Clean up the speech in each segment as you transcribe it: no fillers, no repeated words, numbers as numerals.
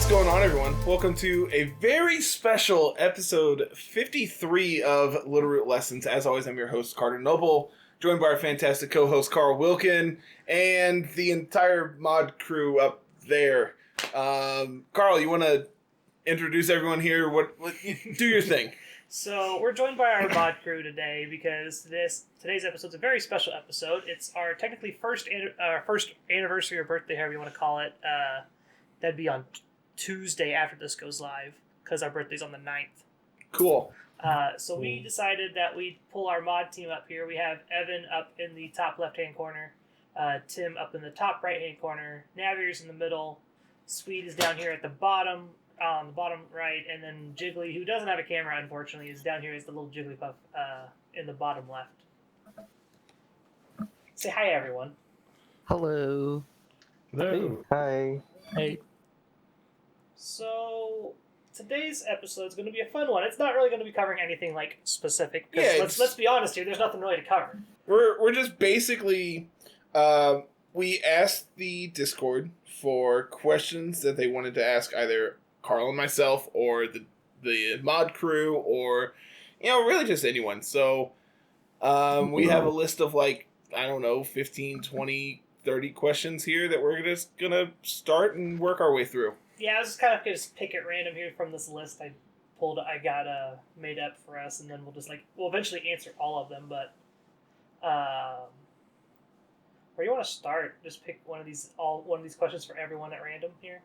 What's going on, everyone? Welcome to a very special episode 53 of Littleroot Lessons. As always, I'm your host, Carter Noble, joined by our fantastic co-host, Carl Wilkin, and the entire mod crew up there. Carl, you want to introduce everyone here? What do your thing. So we're joined by our mod crew today because today's episode's a very special episode. It's our technically first anniversary or birthday, however you want to call it. That'd be on Tuesday after this goes live because our birthday's on the 9th. Cool. So we decided that we'd pull our mod team up here. We have Evan up in the top left-hand corner, Tim up in the top right-hand corner, Navier's in the middle, Swede is down here at the bottom right, and then Jiggly, who doesn't have a camera, unfortunately, is down here as the little Jigglypuff in the bottom left. Say hi, everyone. Hello. Hello. Hi. Hey. So today's episode is going to be a fun one. It's not really going to be covering anything like specific. Because let's be honest here. There's nothing really to cover. We're just basically we asked the Discord for questions that they wanted to ask either Carl and myself or the mod crew or really just anyone. So we have a list of 15, 20, 30 questions here that we're just going to start and work our way through. Yeah, I was just kind of going to pick at random here from this list I got made up for us, and then we'll eventually answer all of them, but where do you want to start? Just pick one of these questions for everyone at random here?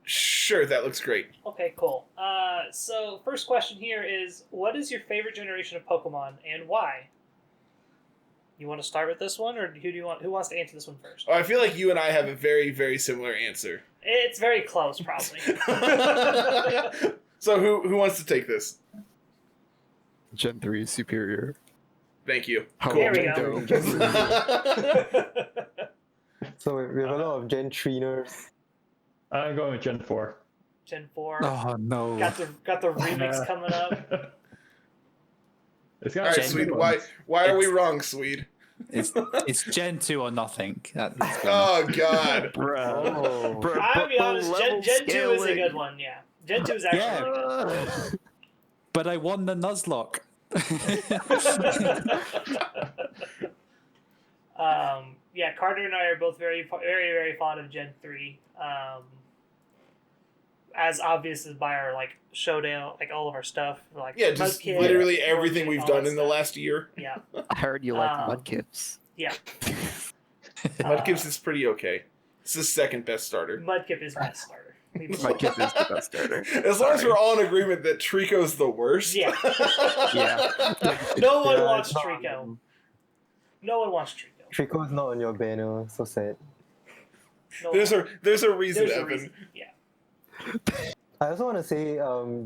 Sure, that looks great. Okay, cool. So first question here is, what is your favorite generation of Pokemon and why? You want to start with this one, or who wants to answer this one first? Oh, I feel like you and I have a very, very similar answer. It's very close, probably. So who wants to take this? Gen 3 is superior. Thank you. There we go. So we have a lot of Gen 3ners. I'm going with Gen 4. Gen 4. Oh no. Got the remix coming up. It's All got right, Swede. Why are we wrong, Swede? It's Gen 2 or nothing. Oh, God. Bro. I'll be honest, Gen 2 is a good one, yeah. Gen 2 is actually really good. But I won the Nuzlocke. Yeah, Carter and I are both very, very, very fond of Gen 3. As obvious as by our showdown, all of our stuff, just Mudkip, literally everything we've done in the stuff. last year. Yeah, I heard you like Mudkips. yeah. Mudkip's is pretty okay. It's the second best starter. Mudkip is best starter. Mudkip is the best starter. As long as we're all in agreement that Trico's the worst. Yeah. Yeah. No one wants Trico. No one wants Trico. Trico's not on your banner, so sad. No There's one. a reason, There's a Evan. reason. Yeah. I also want to say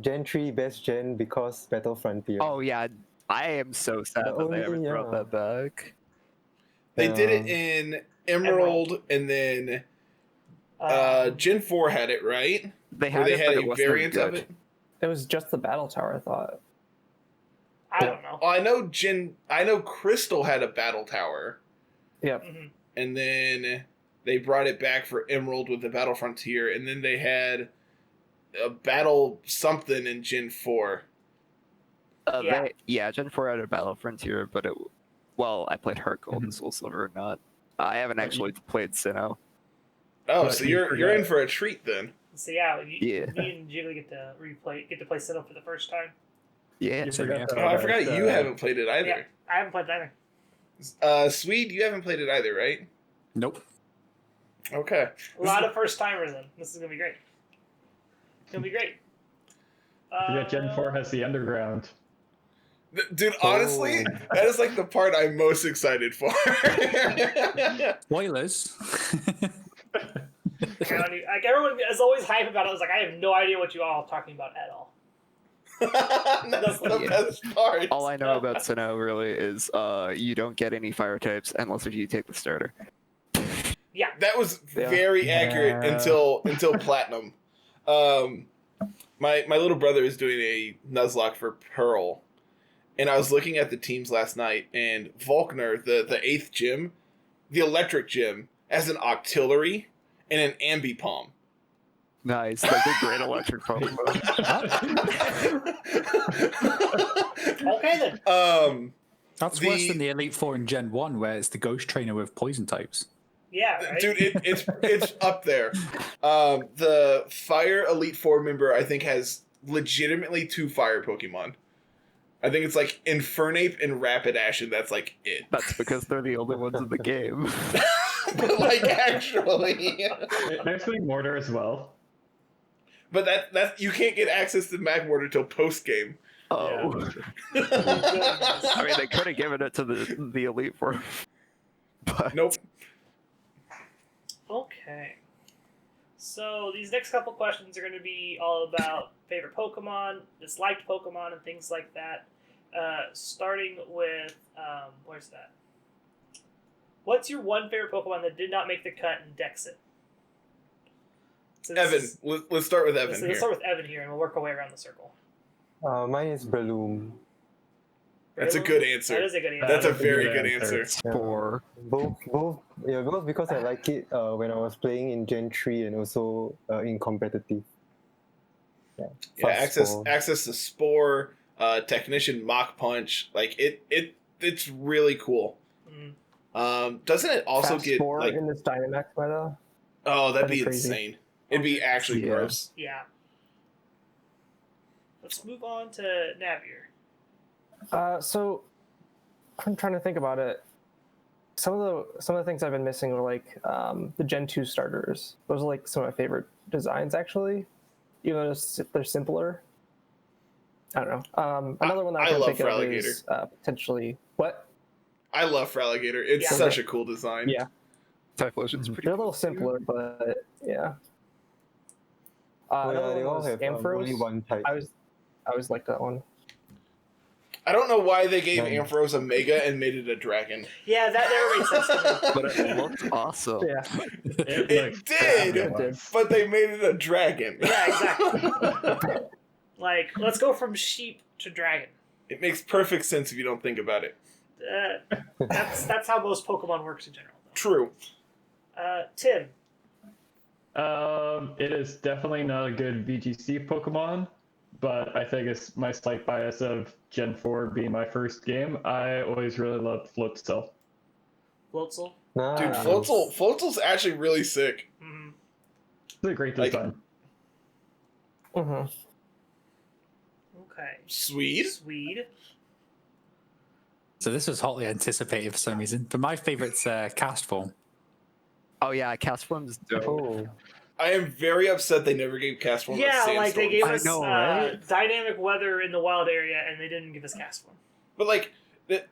Gen 3 best gen because Battle Frontier. Oh yeah. I am so sad that they haven't brought that back. They did it in Emerald, and then Gen 4 had it, right? They Or had, they it, had but a it wasn't variant good. of it. It was just the battle tower, I thought. I don't know. I know Crystal had a battle tower, Yep. Mhm. and then they brought it back for Emerald with the Battle Frontier, and then they had a battle something in Gen 4. Gen 4 had a Battle Frontier, but I played Heart Gold and Soul Silver, not. I haven't actually played Sinnoh. Oh, But so you you're forgot. in for a treat then. So yeah, Yeah. me and Jiggly get to play Sinnoh for the first time. Yeah. You forgot Oh, I forgot you haven't played it either. Yeah, I haven't played that either. Swede, you haven't played it either, right? Nope. Okay. A lot of first timers then. This is gonna be great. It's gonna be great. Gen 4 has the underground. Dude, honestly, that is the part I'm most excited for. Spoilers. Everyone is always hype about it. I was I have no idea what you all are talking about at all. That's the best part. All I know about Sinnoh really is you don't get any fire types unless you take the starter. Yeah. That was very accurate until Platinum. My little brother is doing a Nuzlocke for Pearl, and I was looking at the teams last night, and Volkner, the 8th gym, the electric gym, as an octillery, and an Ambipom. Nice. Like a great electric Pokemon. Okay then. That's worse than the Elite Four in Gen 1, where it's the Ghost Trainer with poison types. Yeah, right? Dude, it's up there. The Fire Elite Four member, I think, has legitimately 2 fire Pokemon. I think it's like Infernape and Rapidash, and that's like it. That's because they're the only ones in the game. But like actually, There's Mortar as well. but that you can't get access to Magmortar till post game. Oh. I mean, they could have given it to the Elite Four. But Nope. Okay. So these next couple questions are going to be all about favorite Pokemon, disliked Pokemon, and things like that. Starting with, where's that? What's your one favorite Pokemon that did not make the cut in Dexit? So Evan, let's start with Evan let's here. start with Evan here, and we'll work our way around the circle. Mine is Breloom. That's a good answer. That is a good answer. That's a That's a very good good answer. answer. Spore. Both because I like it when I was playing in Gen 3 and also in competitive. Yeah, Fast Spore. access to Spore, Technician, Mach Punch, like it's really cool. Mm. Doesn't it also Fast get Spore like? in this Dynamax meta? Oh, that'd that'd be be crazy. insane. It'd be actually Yeah. gross. Yeah. Let's move on to Navier. So I'm trying to think about it. Some of the things I've been missing are like the Gen 2 starters. Those are like some of my favorite designs actually, even though they're simpler. I don't know. Another one that I I can love think of Feraligatr. is potentially what? I love Feraligatr. It's Yeah. such a cool design. Yeah, Typhlosion's pretty they're a little simpler, but yeah. Oh, yeah, Another they one all was have Ampharos. only one type. I always liked that one. I don't know why they gave Yeah. Ampharos a Mega and made it a dragon. Yeah, that never made sense to me. But it looked awesome. Yeah, It looks did, fabulous. but they made it a dragon. Yeah, exactly. Like, let's go from sheep to dragon. It makes perfect sense if you don't think about it. That's how most Pokemon works in general. True. Tim. It is definitely not a good VGC Pokemon, but I think it's my slight bias of Gen 4 being my first game. I always really loved Floatzel. Floatzel. Nice. Dude, Floatzel's actually really sick. Mm-hmm. It's a great Like- design. mm-hmm. Okay. Swede? Swede. So this was hotly anticipated for some reason. But my favorite's Cast Form. Oh yeah, Castform's dope. Oh, I am very upset they never gave Castform a Yeah, Sandstorm. like they gave I us know, right? dynamic weather in the wild area, and they didn't give us cast form. But like,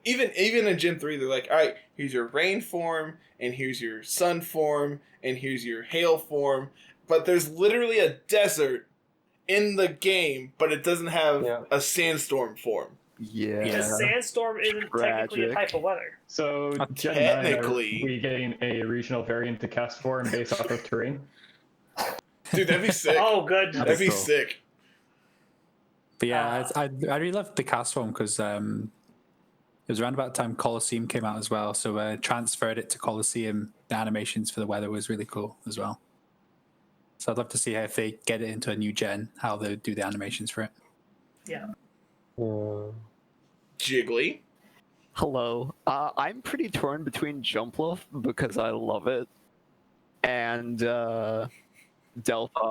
even in Gen 3, they're like, all right, here's your rain form, and here's your sun form, and here's your hail form. But there's literally a desert in the game, but it doesn't have Yeah. a sandstorm form. Yeah. Because sandstorm isn't technically a Tragic. type of weather. So Gen 9, Technically. are we getting a regional variant to cast form based off of terrain? Dude, that'd be sick. Oh, good. That'd be cool. sick. But yeah, I really loved the Cast Form because it was around about the time Colosseum came out as well. So transferred it to Colosseum. The animations for the weather was really cool as well. So I'd love to see how if they get it into a new gen, how they do the animations for it. Yeah. yeah. Jiggly. Hello. I'm pretty torn between Jumpluff because I love it, and Delphox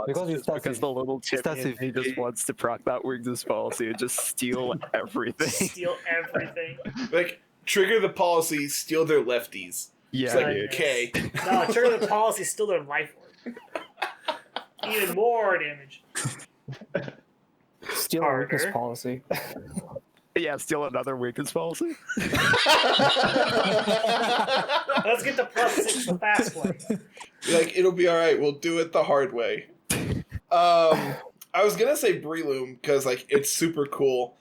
Because it just starts because with- the little starts champion with he just G. wants to proc that wings as policy and just steal everything. Steal everything. Like, trigger the policy, steal their lefties. Yeah, It's like, dude. okay. No, trigger the policy, steal their life orb. Even more damage. Steal our weakness Harder. policy. Yeah, steal another weakness policy. Let's get to +6 the fast way. Like, it'll be alright, we'll do it the hard way. I was gonna say Breloom, because, like, it's super cool,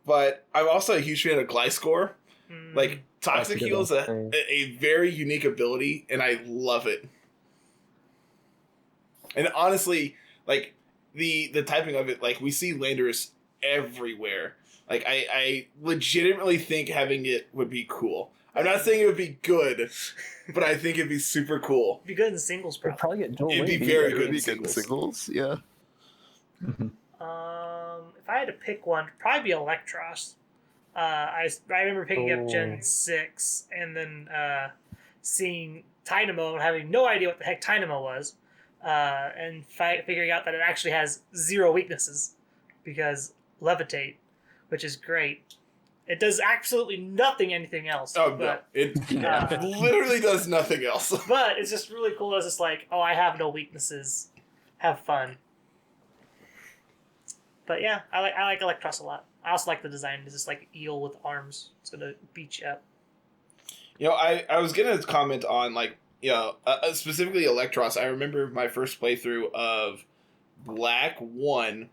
but I'm also a huge fan of Gliscor. Mm. Like, Toxic That's a good Heal is one. a very unique ability, and I love it. And honestly, like, the typing of it, like, we see Landorus everywhere. Like, I legitimately think having it would be cool. I'm not saying it would be good, but I think it'd be super cool. It'd be good in singles, We'd probably. probably get dual It'd be wing. very It good would in be good in singles. singles, yeah. If I had to pick one, it'd probably be Electros. I remember picking up Gen Oh. 6 and then seeing Dynamo and having no idea what the heck Dynamo was, and figuring out that it actually has 0 weaknesses because Levitate, which is great. It does absolutely anything else. Oh, no. but, It uh, literally does nothing else. but it's just really cool. It's just like, oh, I have no weaknesses. Have fun. But yeah, I like Electros a lot. I also like the design. It's just like eel with arms. It's gonna beat you up. You know, I was going to comment on, like, you know, specifically Electros. I remember my first playthrough of Black 1.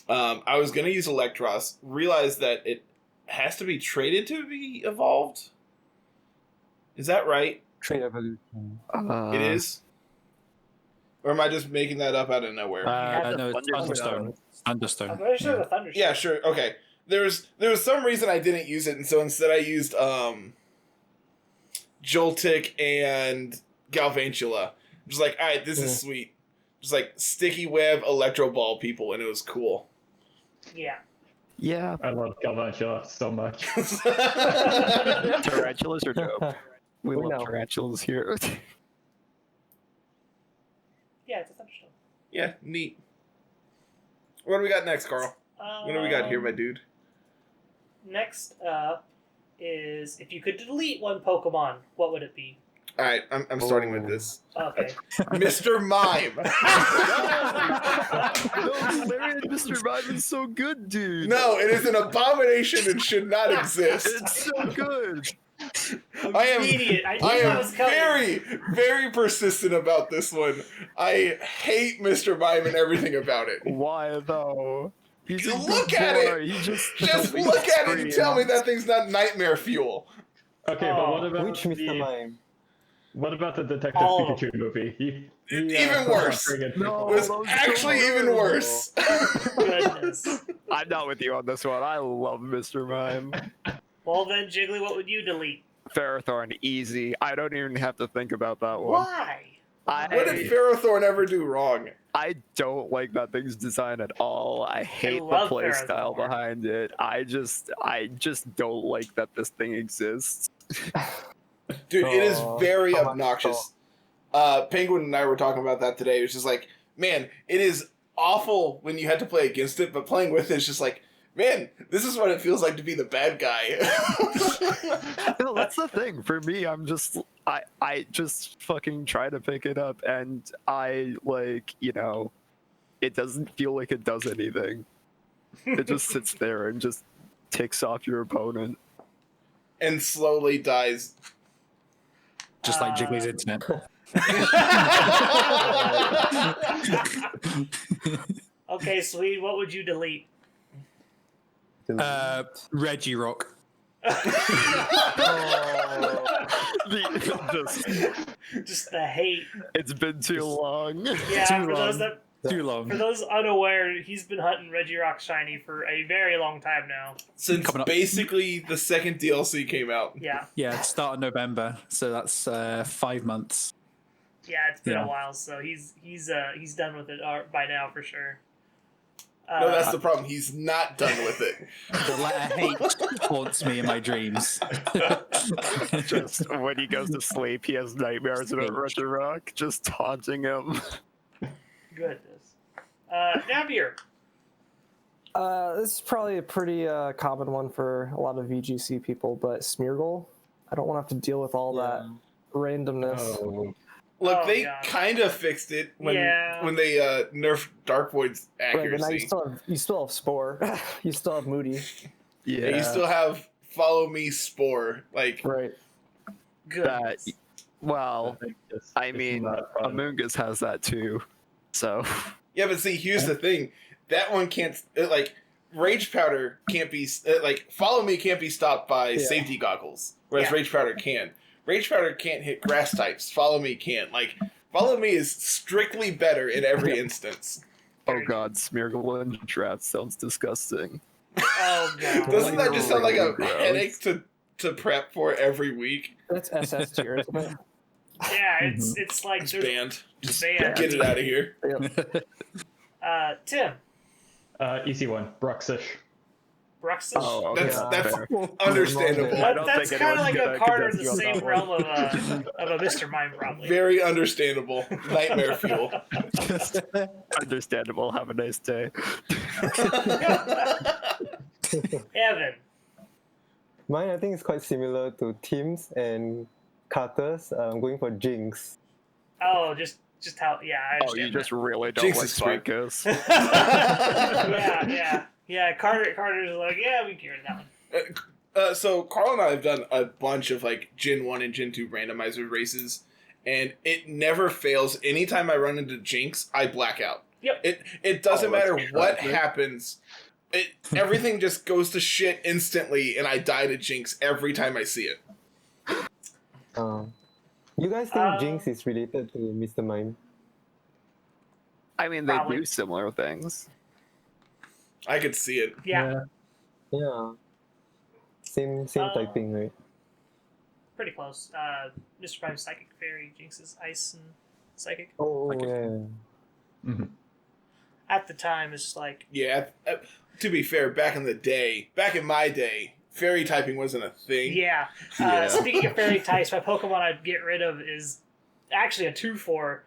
I was going to use Electros, realized that it has to be traded to be evolved. Is that right? Trade evolution. It is? Or am I just making that up out of nowhere? have the No, it's Thunderstone. Thunderstone. I'm pretty sure the Thunder. Yeah, sure. Okay. There was some reason I didn't use it, and so instead I used Joltik and Galvantula. Just like, all right, this is sweet. Just like sticky web electro ball people, and it was cool. Yeah. Yeah. I love Galvantula so much. Tarantulas are dope. We We love know. tarantulas here. Yeah, it's a Thunderstone. Yeah, neat. What do we got next, Carl? What do we got here, my dude? Next up is if you could delete one Pokemon, what would it be? All right, I'm starting with this. Okay. Mr. Mime. No, Larry and Mr. Mime is so good, dude. No, it is an abomination and should not exist. It's so good. I am Immediate. I knew I that was am coming. very, very persistent about this one. I hate Mr. Mime and everything about it. Why though? He's a Look good at boy. it! He just Look at it and tell me that thing's not nightmare fuel. Okay, but what about Which Mr. the Mime? what about the Detective All of Pikachu movie? He, Even worse. No. It was those actually don't even know. worse. Goodness. I'm not with you on this one. I love Mr. Mime. Well then, Jiggly, what would you delete? Ferrothorn, easy. I don't even have to think about that one. Why? What did Ferrothorn ever do wrong? I don't like that thing's design at all. I hate the love playstyle Ferrothorn. behind it. I just don't like that this thing exists. Dude, it is very so much obnoxious. Penguin and I were talking about that today. It was just like, man, it is awful when you had to play against it, but playing with it is just like, man, this is what it feels like to be the bad guy. No, that's the thing. For me, I just fucking try to pick it up, and I like, you know, it doesn't feel like it does anything. It just sits there and just ticks off your opponent. And slowly dies. Just like Jiggly's internet. Okay, Sweet, what would you delete? Reggie Rock. Just the hate. It's been too long. Yeah, Too for those long. that Too long. for those unaware, he's been hunting Regirock Shiny for a very long time now. Since Coming up. basically the second DLC came out. Yeah. Yeah, start of November, so that's 5 months. Yeah, it's been Yeah. a while, so he's done with it by now for sure. No, that's the problem. He's not done with it. The letter H haunts me in my dreams. Just when he goes to sleep, he has nightmares about Russia Rock, just taunting him. Goodness. Navier. This is probably a pretty common one for a lot of VGC people, but Smeargle. I don't want to have to deal with all that randomness. Oh. Look, Oh, they God. kind of fixed it when Yeah. when they nerfed Dark Void's Right, but now accuracy. you still have Spore. You still have Moody. Yeah, And you still have Follow Me Spore. Like, Right. Goodness. well, I It's mean, not fun. Amoonguss has that too. So yeah, but see, here's the thing. That one can't, like, Rage Powder can't be, like, Follow Me can't be stopped by Yeah. safety goggles, whereas Yeah. Rage Powder can. Rage Powder can't hit grass types. Follow Me can. Like, Follow Me is strictly better in every instance. oh god, Smeargle and Drat sounds disgusting. Oh god. Doesn't that just sound like a Gross. headache to to prep for every week. That's SS tier, isn't it? Yeah, it's like Just there's banned. Just banned. get it out of here. Tim, Easy one. Bruxish. Bruxish. Oh, okay, That's fair. understandable. I don't That's think kind of like anyone's a gonna card in convince the you on same that realm of a Mr. Mime, probably. Very understandable. Nightmare fuel. Understandable. Have a nice day. Evan. Mine, I think, is quite similar to Tim's and Carter's. I'm going for Jinx. Oh, just how? Yeah, I Oh, you understand. just really don't Jinx like is fine. Sweet Goose. Yeah. Carter's like, yeah, we can get rid of that one. So Carl and I have done a bunch of like Gen 1 and Gen 2 randomizer races, and it never fails. Anytime I run into Jinx, I black out. Yep. It doesn't Oh, that's matter what tragic. happens. Everything just goes to shit instantly, and I die to Jinx every time I see it. You guys think Jinx is related to Mr. Mime? I mean, they Probably. do similar things. I could see it. Yeah, Yeah. Same typing, right? pretty close. Mr. Mime's Psychic Fairy, Jinx's Ice and Psychic. Oh, Like yeah. At the time, it's like, Yeah. To be fair, back in my day, fairy typing wasn't a thing. yeah. Yeah. Speaking of fairy types, my Pokemon I'd get rid of is actually a 2-4.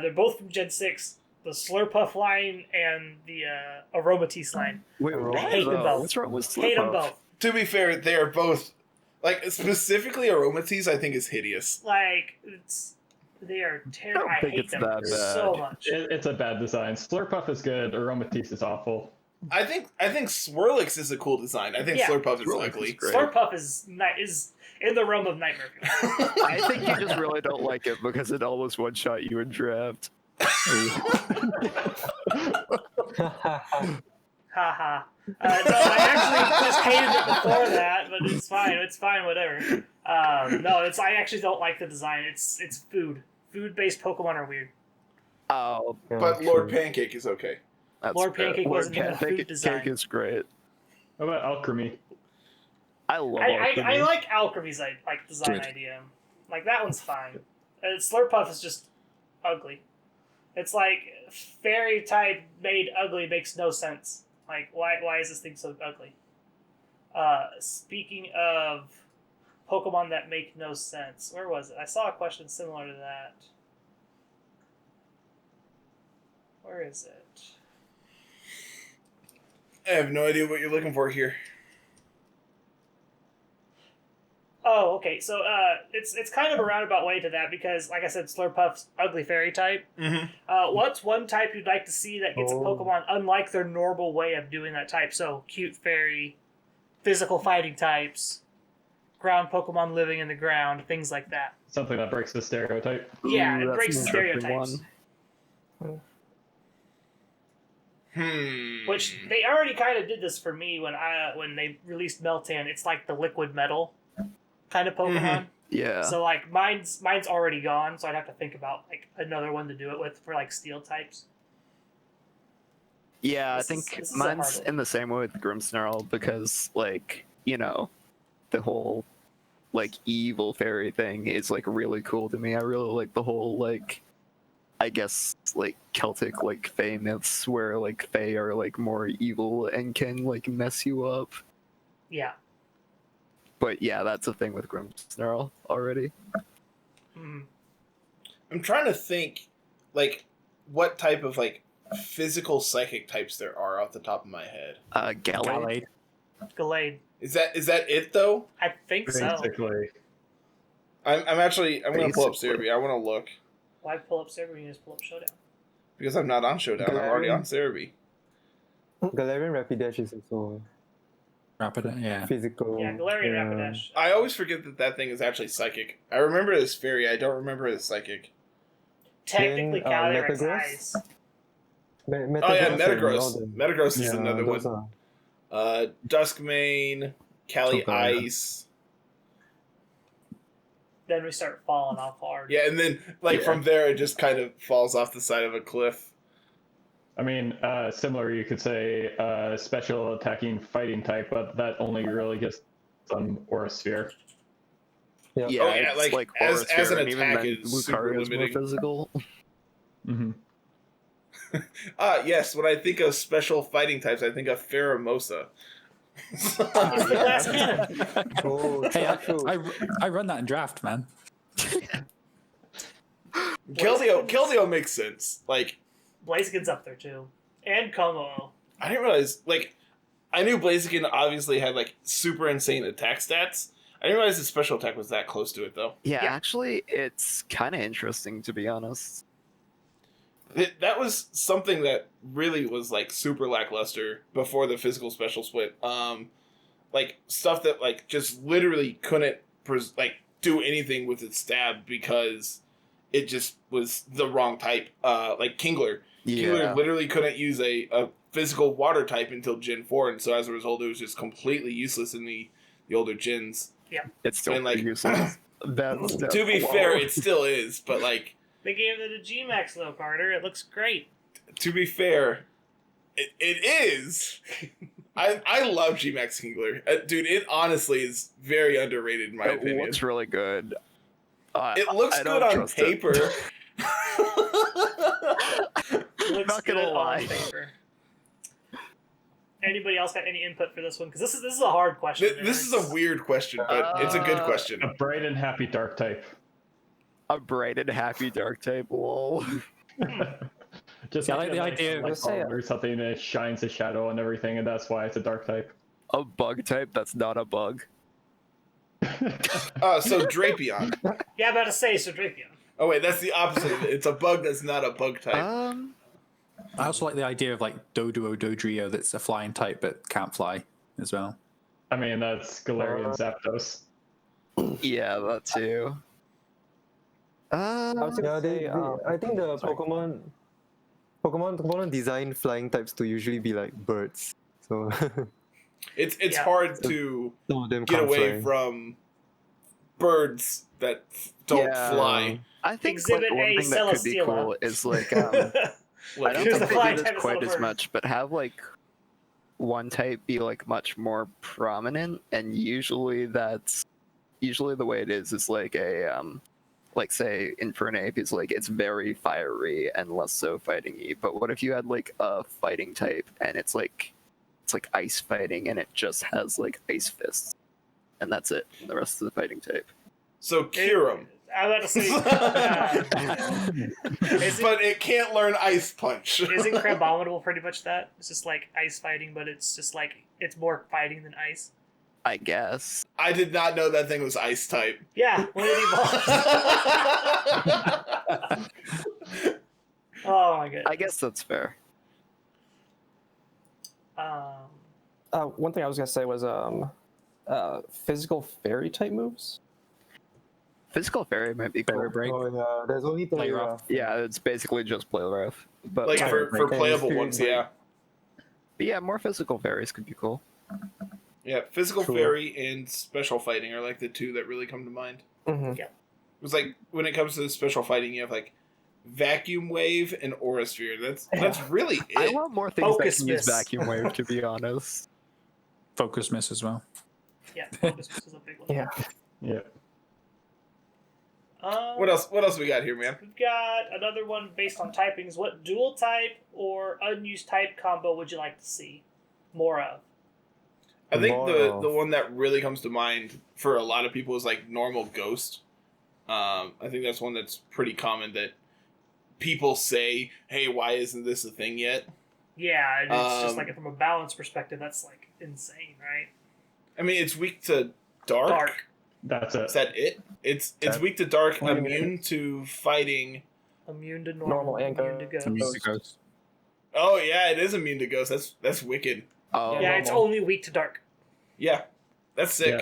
They're both from Gen 6. The Slurpuff line and the Aromatisse line. Wait, I why hate them though? both. What's wrong with Hate them Slurpuff? both. To be fair, they are both like specifically Aromatisse. I think is hideous. Like, they are terrible. I I don't think hate it's them that so bad. much. It's a bad design. Slurpuff is good. Aromatisse is awful. I think Swirlix is a cool design. I think Yeah. Slurpuff is Swirlix ugly. is great. Slurpuff is in the realm of Nightmare Fuel. I think you just really don't like it because it almost one-shot you in draft. Haha. No, I actually just hated it before that, but it's fine. It's fine, whatever. No, I actually don't like the design. It's food. Food-based Pokemon are weird. Oh, Yeah, But true. Lord Pancake is okay. that's Lord fair. Pancake wasn't even a food Pancake design. is great. How about Alchemy? I love I Alchemy. like Alchemy's like design Good. idea. Like that one's fine. Slurpuff is just ugly. It's like fairy type made ugly makes no sense. Like why is this thing so ugly? Speaking of Pokemon that make no sense, where was it? I saw a question similar to that. Where is it? I have no idea what you're looking for here. Oh, okay. So it's kind of a roundabout way to that because, like I said, Slurpuff's ugly fairy type. Mm-hmm. What's one type you'd like to see that gets a Pokemon unlike their normal way of doing that type? So, cute fairy, physical fighting types, ground Pokemon living in the ground, things like that. Something that breaks the stereotype. Yeah, it that's breaks an the interesting stereotypes. one. Which they already kind of did this for me when they released Meltan. It's like the liquid metal kind of Pokemon. Yeah. So like mine's already gone, so I'd have to think about like another one to do it with for like steel types. Yeah, I This think is a mine's hard one. in the same way with Grimmsnarl because, like, you know, the whole, like, evil fairy thing is, like, really cool to me. I really like the whole, like, I guess, like, Celtic, like, fae myths where, like, fae are, like, more evil and can, like, mess you up. Yeah. But yeah, that's a thing with Grimmsnarl already. Mm. I'm trying to think, like, what type of like physical psychic types there are off the top of my head. Gallade. Gallade. Is that it though? I think so. Basically. I'm gonna pull up Basically. Cerebi. I want to look Why pull up Saber when you just pull up Showdown? because I'm not on Showdown. I'm already on Cerebi. Galarian Rapidash is also Rapid, yeah. physical. Yeah, Galarian Rapidash. I always forget that thing is actually psychic. I remember it as fairy. I don't remember it as psychic. Technically, Then, Calyrex Metagross? Eyes. Metagross Oh yeah, and Metagross. all the- Metagross is Yeah, another those one. are- Duskmane, Cali Chokara. Ice. Then we start falling off hard. Yeah, and then like Yeah. from there it just kind of falls off the side of a cliff. I mean, similar, you could say special attacking fighting type, but that only really gets some Aura Sphere. Yeah. Yeah, Oh, yeah, it's like, Aura as Sphere, an and even attack then, is super Lucario is more limiting. physical. Hmm. Yes, when I think of special fighting types, I think of Pheromosa. It's the glass cannon. Oh, Hey, true. I run that in draft, man. Keldeo makes sense. Like, Blaziken's up there too, and Como. I didn't realize, like, I knew Blaziken obviously had, like, super insane attack stats. I didn't realize his special attack was that close to it, though. Yeah, Yeah. actually, it's kind of interesting, to be honest. That was something that really was, like, super lackluster before the physical special split. Like, stuff that, like, just literally couldn't, do anything with its stab because it just was the wrong type. Like, Kingler. Kingler literally couldn't use a physical water type until Gen 4, and so as a result, it was just completely useless in the older gens. It's still And, like, useless. That's To be fair, it still is, but, like, They gave it a G-Max though, Carter. It looks great. to be fair, it is. I love G-Max Kingler. Dude, it honestly is very underrated in my opinion. Looks really good. It looks I good don't on trust it. paper. Looks Not gonna good lie. on paper. Anybody else got any input for this one? Because this is a hard question. This is a weird question, but it's a good question. A bright and happy dark type. A bright and happy dark type. Lol. Just Yeah, I like the like idea of- Let's say or something that shines a shadow and everything, and that's why it's a dark type. A bug type that's not a bug. So Drapion. Yeah, I'm about to say so Drapion. Oh wait, that's the opposite of it. It's a bug that's not a bug type. I also like the idea of like Doduo Dodrio that's a flying type but can't fly as well. I mean, that's Galarian Zapdos. Yeah, that too. I was Yeah, gonna say, I think the sorry. Pokemon design flying types to usually be like birds. So It's Yeah. hard to some of them get can't away fly. from birds that don't Yeah. fly. I think Exhibit like, one A, thing that could be Celesteela. cool is like Like, I don't Here's think the they flying do type this is not quite a as bird. much, but have like one type be like much more prominent, and usually the way it is like a like say Infernape is like it's very fiery and less so fighting-y. But what if you had like a fighting type and it's like ice fighting and it just has like ice fists, and that's it. The rest of the fighting type. so Kyurem. I'm about to say. But it can't learn Ice Punch. Isn't Crabominable pretty much that? It's just like ice fighting, but it's just like it's more fighting than ice. I guess. I did not know that thing was Ice type. Yeah, when it evolves. Oh my goodness. I guess that's fair. one thing I was gonna say was physical fairy type moves. Physical fairy might be cool. Fairy break. Oh yeah, there's only Play play rough. Yeah, it's basically just play rough. But Like fairy for break. playable Spirit ones, Break. yeah. But yeah, more physical fairies could be cool. Yeah, physical Cool. fairy and special fighting are like the two that really come to mind. Mm-hmm. It was like when it comes to special fighting, you have like Vacuum Wave and Aura Sphere. That's really I it. want more things Focus that can use miss. vacuum wave, to be honest. Focus miss as well. Yeah, focus is a big one. Yeah. Yeah. What else? What else we got here, man? We've got another one based on typings. What dual type or unused type combo would you like to see more of? I think Wow. the one that really comes to mind for a lot of people is like normal Ghost. I think that's one that's pretty common that people say, "Hey, why isn't this a thing yet?" Yeah, and it's just Um, like from a balance perspective, that's like insane, right? I mean, it's weak to dark. Dark. That's it. Is that it? It's weak to dark, What do you immune to fighting. Immune to normal, Normal and immune to ghost. ghost. Ghost. Oh yeah, it is immune to ghost. That's wicked. Oh, Yeah, it's only weak to dark. Yeah, that's sick. Yeah.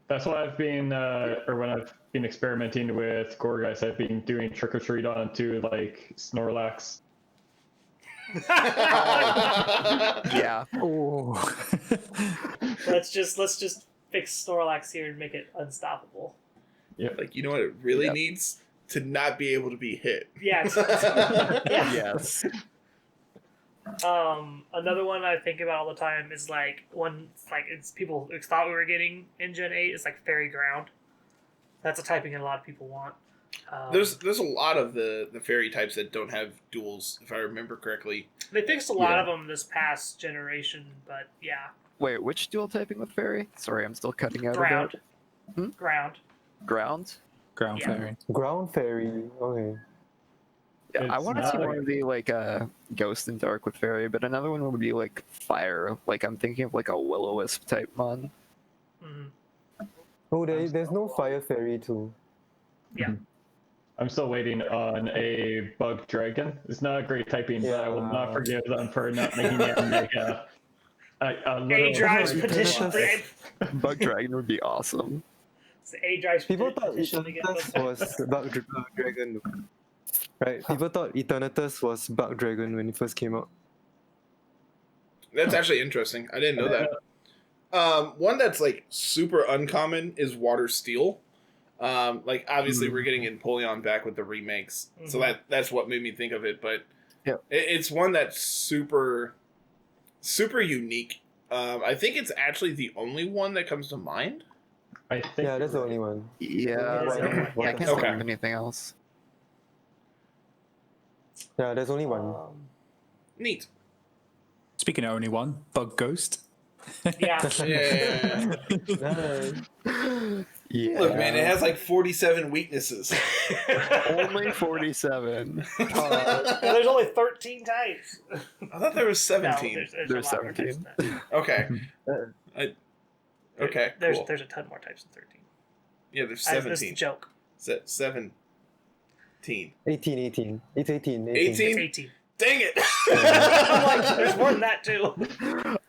That's what I've been, or when I've been experimenting with Gorgeist, I've been doing trick or treat onto like Snorlax. yeah. Oh. let's just fix Snorlax here and make it unstoppable. Like, you know what it really Yep. needs? To not be able to be hit. Yeah. Yeah. Yes. Another one I think about all the time is like one like it's people thought we were getting in Gen 8 is like Fairy Ground. That's a typing that a lot of people want. There's a lot of the fairy types that don't have duels, if I remember correctly. They fixed a lot of them this past generation, but yeah. Wait, which dual typing with fairy? Sorry, I'm still cutting out Ground. of that. Ground. Ground? Ground Yeah. fairy. Ground fairy. Okay. Yeah, I It's want to see not one of the like ghost and dark with fairy, but another one would be like fire. Like I'm thinking of like a will-o-wisp type mon. Mm-hmm. Oh, there's no fire fairy too. Yeah. I'm still waiting on a bug dragon. It's not a great typing, but I will not Yeah. forgive them for not making it like a A literal drives dragon. petition. Bug dragon would be awesome. A drives People thought petition to get Eternatus was bug dragon. Right. People thought Eternatus was bug dragon when it first came out. That's actually interesting. I didn't know that. One that's like super uncommon is Water Steel. Like obviously we're getting Empoleon back with the remakes, so that's what made me think of it. But Yeah. it's one that's super unique. I think it's actually the only one that comes to mind. I think Yeah, that's the only one. Yeah, It's I the only can't one. think Okay. of anything else. Yeah, there's only one. Neat. Speaking of only one, Bug Ghost. Yeah. Yeah. Nice. Yeah. Look, man, it has like 47 weaknesses. Only 47. There's only 13 types. I thought there was 17. No, There's a lot more types 17. than that. Okay. Okay. There's Cool. there's a ton more types than 13. Yeah, there's That's a 17. joke. 17. 18. It's 18. 18? It's 18. Dang it! I'm like, there's more than that too.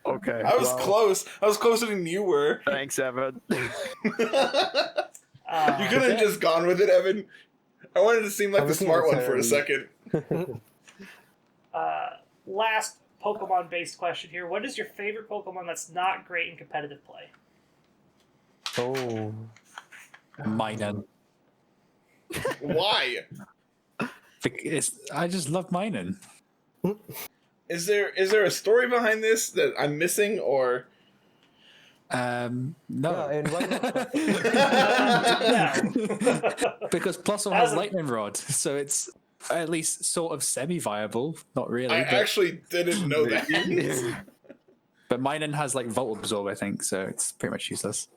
Okay. I was well, close. I was closer than you were. Thanks, Evan. You could have just gone with it, Evan. I wanted to seem like I'm the looking smart at one for a Saturday. second. Last Pokemon-based question here. What is your favorite Pokemon that's not great in competitive play? Oh. Minun. Why? I just love Minun. Is there a story behind this that I'm missing, or No. Yeah, and why not? No. Because Plusle has Lightning Rod, so it's at least sort of semi-viable. Not really, I but, actually didn't know that. but Minun has like Volt Absorb, I think, so it's pretty much useless.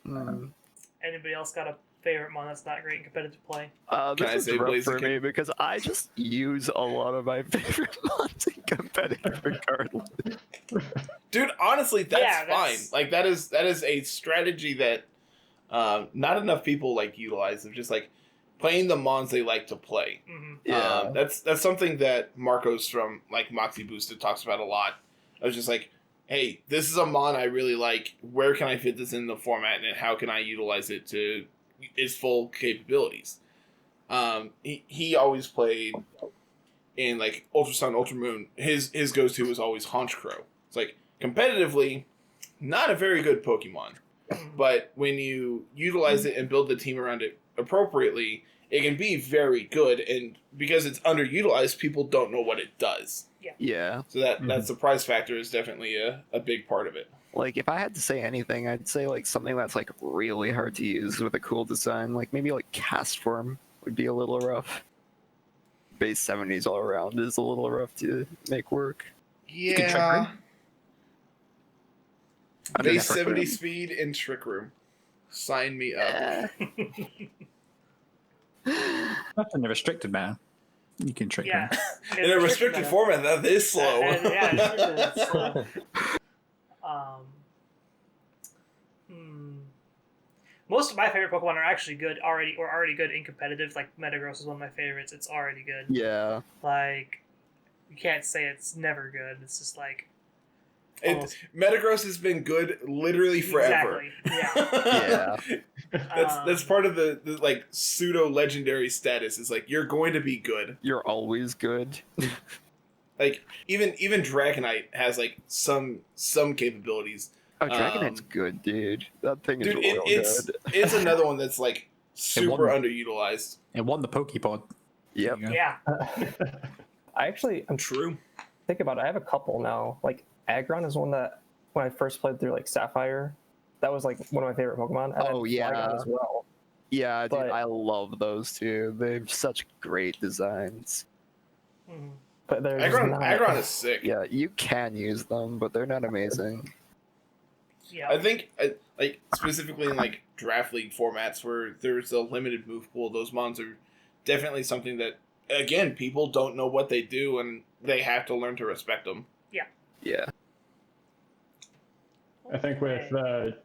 Anybody else got a favorite mon that's not great in competitive play? Can I This is say rough for Blaziken? me because I just use a lot of my favorite mons in competitive regardless. Dude, honestly, that's Yeah, fine. that's- Like that is a strategy that not enough people like utilize of just like playing the mons they like to play. Mm-hmm. Yeah. That's something that Marcos from like Moxie Boosted talks about a lot. I was just like, hey, this is a mon I really like. Where can I fit this in the format, and how can I utilize it to its full capabilities? He always played in like Ultra Sun, Ultra Moon. His go-to was always Honchkrow. It's like competitively, not a very good Pokemon, but when you utilize it and build the team around it appropriately, it can be very good. And because it's underutilized, people don't know what it does. Yeah. So that surprise factor is definitely a big part of it. Like if I had to say anything, I'd say like something that's like really hard to use with a cool design. Like maybe like Cast Form would be a little rough. Base 70s all around is a little rough to make work. Yeah. I mean, Base for 70 him. speed and Trick Room. Sign me up. That's in a restricted man. You can trick Yeah. him. In a restricted format, that is slow. Yeah, it's slow. Most of my favorite Pokemon are actually good already good in competitive. Like Metagross is one of my favorites. It's already good. Yeah. Like you can't say it's never good. It's just like Metagross has been good literally forever. Exactly. Yeah. Yeah. That's part of the like pseudo legendary status. Is like you're going to be good. You're always good. Like even Dragonite has like some capabilities. Oh, Dragonite's good, dude. That thing is Dude, real it's good. it's another one that's like super won. underutilized. It won the Pokepod. Yep. There you go. Yeah. I'm True. thinking about it. I have a couple now. Like Aggron is one that when I first played through like Sapphire, that was like one of my favorite Pokemon. And Oh, then yeah. Flygon as well. Yeah, dude, But- I love those two. They're such great designs. Mhm. But there's Aggron is sick. Yeah, you can use them, but they're not amazing. Yeah. I think, like specifically in like draft league formats where there's a limited move pool, those mons are definitely something that, again, people don't know what they do, and they have to learn to respect them. Yeah. I think with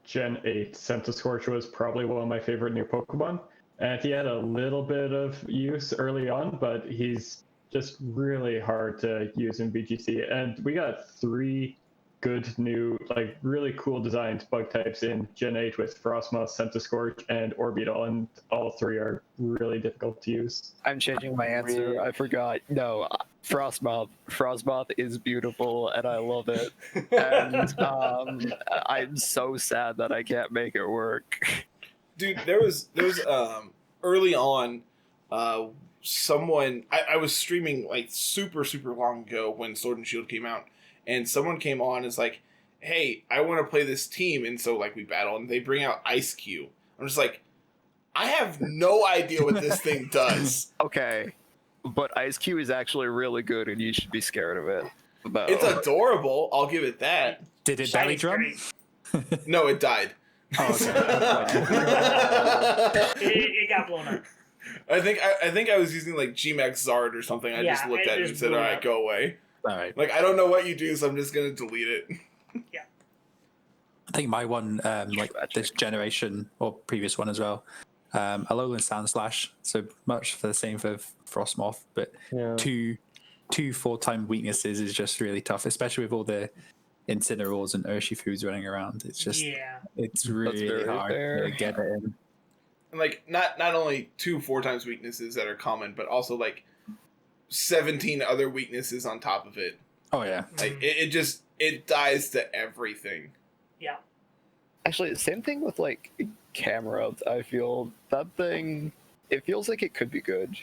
Gen 8, Scorch was probably one of my favorite new Pokemon. And he had a little bit of use early on, but he's just really hard to use in VGC. And we got 3 good new, like really cool designed bug types in Gen 8 with Frostmoth, Scorch, and Orbeetle, and all 3 are really difficult to use. I'm changing my answer. I forgot. No, Frostmoth. Frostmoth is beautiful, and I love it. And I'm so sad that I can't make it work. Dude, there was early on, someone I was streaming like super long ago when Sword and Shield came out, and someone came on and is like, "Hey, I want to play this team," and so like we battle, and they bring out Ice Cube. I'm just like, I have no idea what this thing does. Okay, but Ice Cube is actually really good, and you should be scared of it. Though. It's adorable. I'll give it that. Did it belly Shiny's drum? great. No, it died. Oh, okay. It got blown up. I think I was using like Gmax Zard or something. I just Yeah, looked it at it and just said, blew "All right, up. go away." All right. Like, I don't know what you do, so I'm just gonna delete it. I think my one, like this generation or previous one as well, Alolan Sandslash. So much for the same for Frostmoth, but Yeah. two 4-time weaknesses is just really tough, especially with all the Incineroars and Urshifus running around. It's just, Yeah. it's really very hard fair. to get it in. And like not only 2 4 times weaknesses that are common, but also like 17 other weaknesses on top of it. Oh yeah. Like it dies to everything. Yeah. Actually, same thing with like camera. I feel that thing. It feels like it could be good,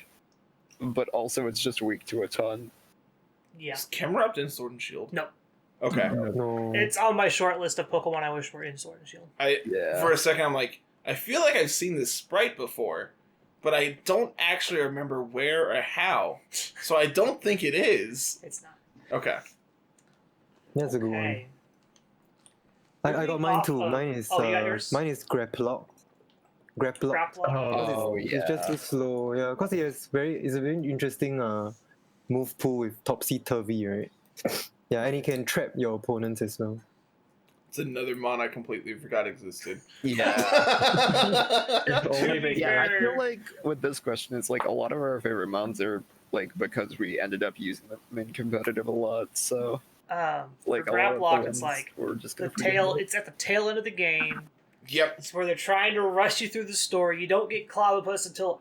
but also it's just weak to a ton. Yeah. Is Camerupt in Sword and Shield? No. Okay. No. It's on my short list of Pokemon I wish were in Sword and Shield. Yeah. For a second I'm like, I feel like I've seen this sprite before, but I don't actually remember where or how. So I don't think it is. It's not. Okay. That's a good one. Okay. I got mine too. Oh, Mine is you got yours? Grapplock. Grapplock. Grapplock. Oh, It's yeah. just too slow. Yeah, because it's a very interesting move pool with topsy turvy, right? Yeah, and it can trap your opponents as well. It's another mon I completely forgot existed. Yeah. If only they Yeah, I Sure. feel like with this question, it's like a lot of our favorite mounts are like because we ended up using them in competitive a lot. So like For a lot of Grapplock, the it's ones like we're just the gonna forget tail. about. It's at the tail end of the game. Yep. It's where they're trying to rush you through the story. You don't get Clobbopus until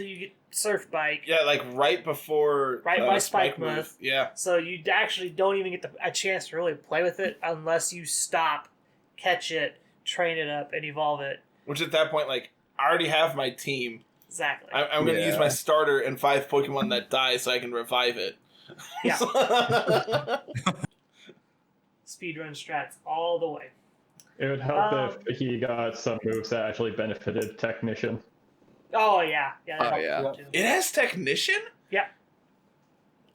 you get Surf Bike. Yeah, like right before Right by Spike Spikemuth. Move. Yeah. So you actually don't even get a chance to really play with it unless you stop, catch it, train it up, and evolve it. Which at that point, like, I already have my team. Exactly. I'm going to use my starter and 5 Pokemon that die so I can revive it. Yeah. Speedrun strats all the way. It would help if he got some moves that actually benefited Technician. Oh yeah, yeah. that Oh, helps yeah. too. It has Technician? Yeah.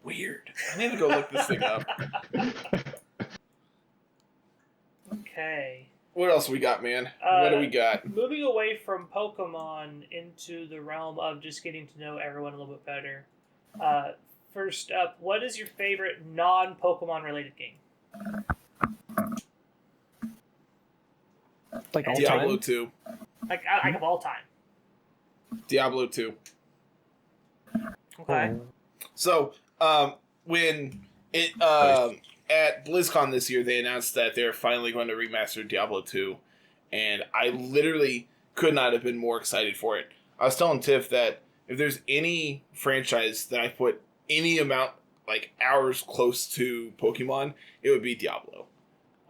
Weird. I need to go look this thing up. Okay. What else we got, man? Uh, What do we got? Moving away from Pokemon into the realm of just getting to know everyone a little bit better. First up, what is your favorite non-Pokemon related game? Like all Diablo time. 2. Like of all time. Diablo 2. Okay. So, when it at BlizzCon this year, they announced that they're finally going to remaster Diablo 2, and I literally could not have been more excited for it. I was telling Tiff that if there's any franchise that I put any amount, like hours close to Pokemon, it would be Diablo.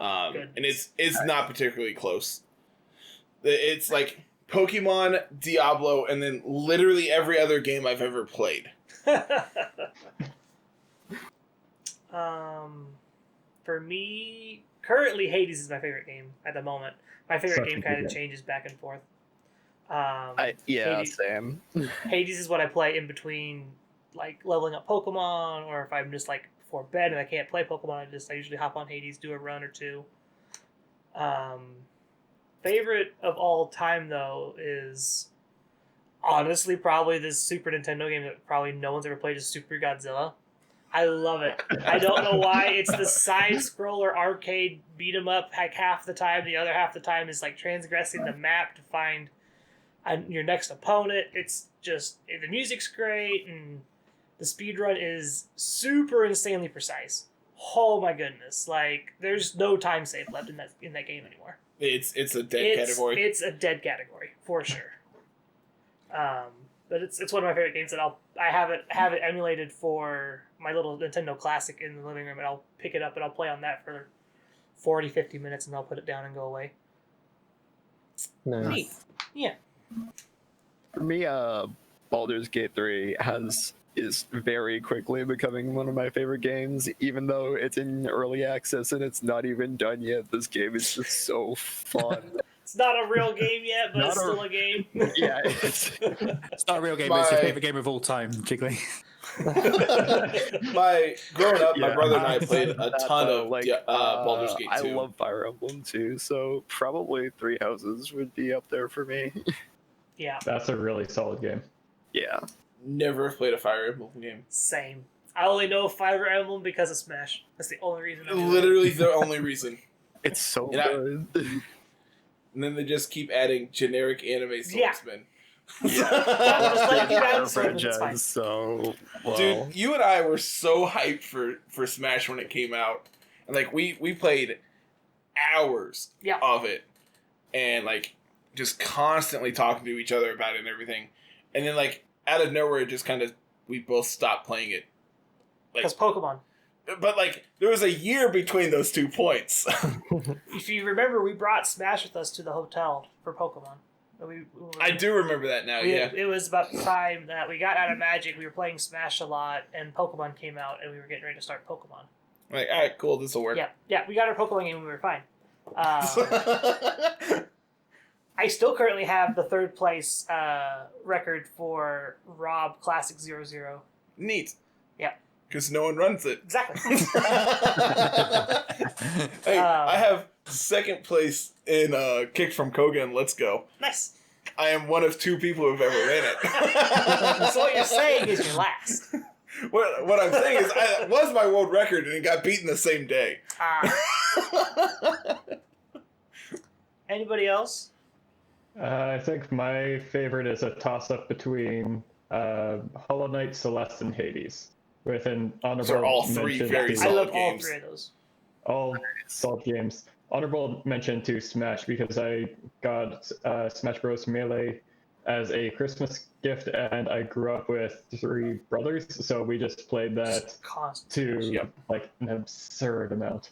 And it's not particularly close. It's like Pokemon, Diablo, and then literally every other game I've ever played. For me, currently Hades is my favorite game at the moment. My favorite Such a game good kind of game. changes back and forth. Yeah, Hades, same. Hades is what I play in between, like leveling up Pokemon, or if I'm just like before bed and I can't play Pokemon, I usually hop on Hades, do a run or two. Favorite of all time though is honestly probably this Super Nintendo game that probably no one's ever played, is Super Godzilla. I love it. I don't know why. It's the side-scroller arcade beat-em up. Like half the time, the other half the time is like transgressing the map to find your next opponent. It's just the music's great and the speed run is super insanely precise. Oh my goodness! Like there's no time save left in that game anymore. It's a dead category. It's a dead category for sure. But it's one of my favorite games that I have it emulated for my little Nintendo Classic in the living room, and I'll pick it up and I'll play on that for 40, 50 minutes, and I'll put it down and go away. Nice. Neat. Yeah. For me, Baldur's Gate 3 is very quickly becoming one of my favorite games, even though it's in early access and it's not even done yet. This game is just so fun. It's not a real game yet, but it's Not still a game. Yeah, It's not a real game, but it's your favorite game of all time, Jiggly. Growing up, my Yeah. brother and I played a That, ton though, of like, Baldur's Gate 2. I love Fire Emblem too, so probably Three Houses would be up there for me. Yeah, That's a really solid game. Yeah. Never played a Fire Emblem game. same. I only know Fire Emblem because of Smash. That's the only reason. I know it. Literally the only reason. It's so And I- good. And then they just keep adding generic anime Yeah. swordsmen. Just let you guys sort of, it's fine. franchise, so well. Dude, you and I were so hyped for Smash when it came out. And like we played hours Yeah. of it. And like just constantly talking to each other about it and everything. And then like out of nowhere, it just kind of we both stopped playing it. Like, Because Pokemon. but like there was a year between those 2 points. If you remember, we brought Smash with us to the hotel for Pokemon. I do remember that now. Yeah. It was about the time that we got out of Magic. We were playing Smash a lot, and Pokemon came out, and we were getting ready to start Pokemon. Like, all right, cool, this will work. Yeah, we got our Pokemon game, and we were fine. I still currently have the third place record for Rob Classic 00. Neat. Yeah. Because no one runs it. Exactly. Hey, I have second place in Kick from Kogan. Let's go. Nice. I am one of 2 people who've ever ran it. So what you're saying is you're last. What I'm saying is, it was my world record, and it got beaten the same day. Anybody else? I think my favorite is a toss-up between Hollow Knight, Celeste, and Hades, with an honorable Those are all 3 mention very to I solid love all games. 3 of those. all solid games. Honorable mention to Smash, because I got Smash Bros. Melee as a Christmas gift, and I grew up with 3 brothers, so we just played that Constant. to Yep. like an absurd amount.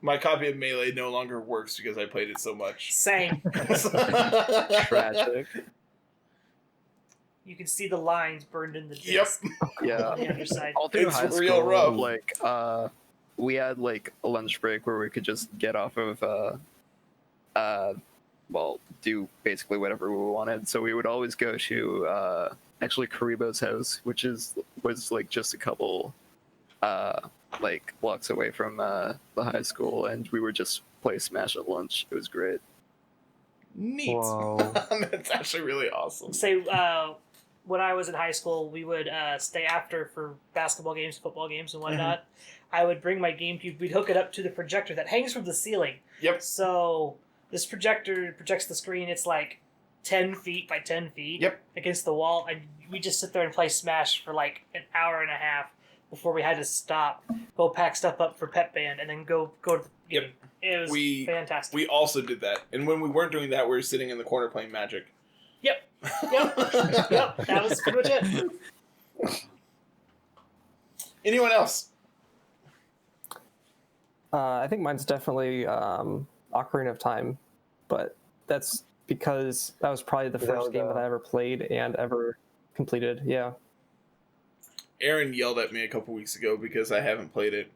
My copy of Melee no longer works because I played it so much. Same. Tragic. You can see the lines burned in the Yep. disc Yeah. on the underside. All through It's high real school, rough. like we had like a lunch break where we could just get off of well, do basically whatever we wanted. So we would always go to actually Karibo's house, which was like just a couple like blocks away from the high school, and we would just play Smash at lunch. It was great. Neat. Wow. That's actually really awesome. Say, when I was in high school, we would stay after for basketball games, football games, and whatnot. I would bring my GameCube. We'd hook it up to the projector that hangs from the ceiling. Yep. So this projector projects the screen. It's like 10 feet by 10 feet Yep. against the wall, and we just sit there and play Smash for like an hour and a half before we had to stop, go pack stuff up for Pep Band, and then go to the Yep. game. It was fantastic. We also did that. And when we weren't doing that, we were sitting in the corner playing Magic. Yep. Yep. That was pretty much it. Anyone else? I think mine's definitely Ocarina of Time, but that's because that was probably the first game that I ever played and ever completed. Yeah. Aaron yelled at me a couple weeks ago because I haven't played it.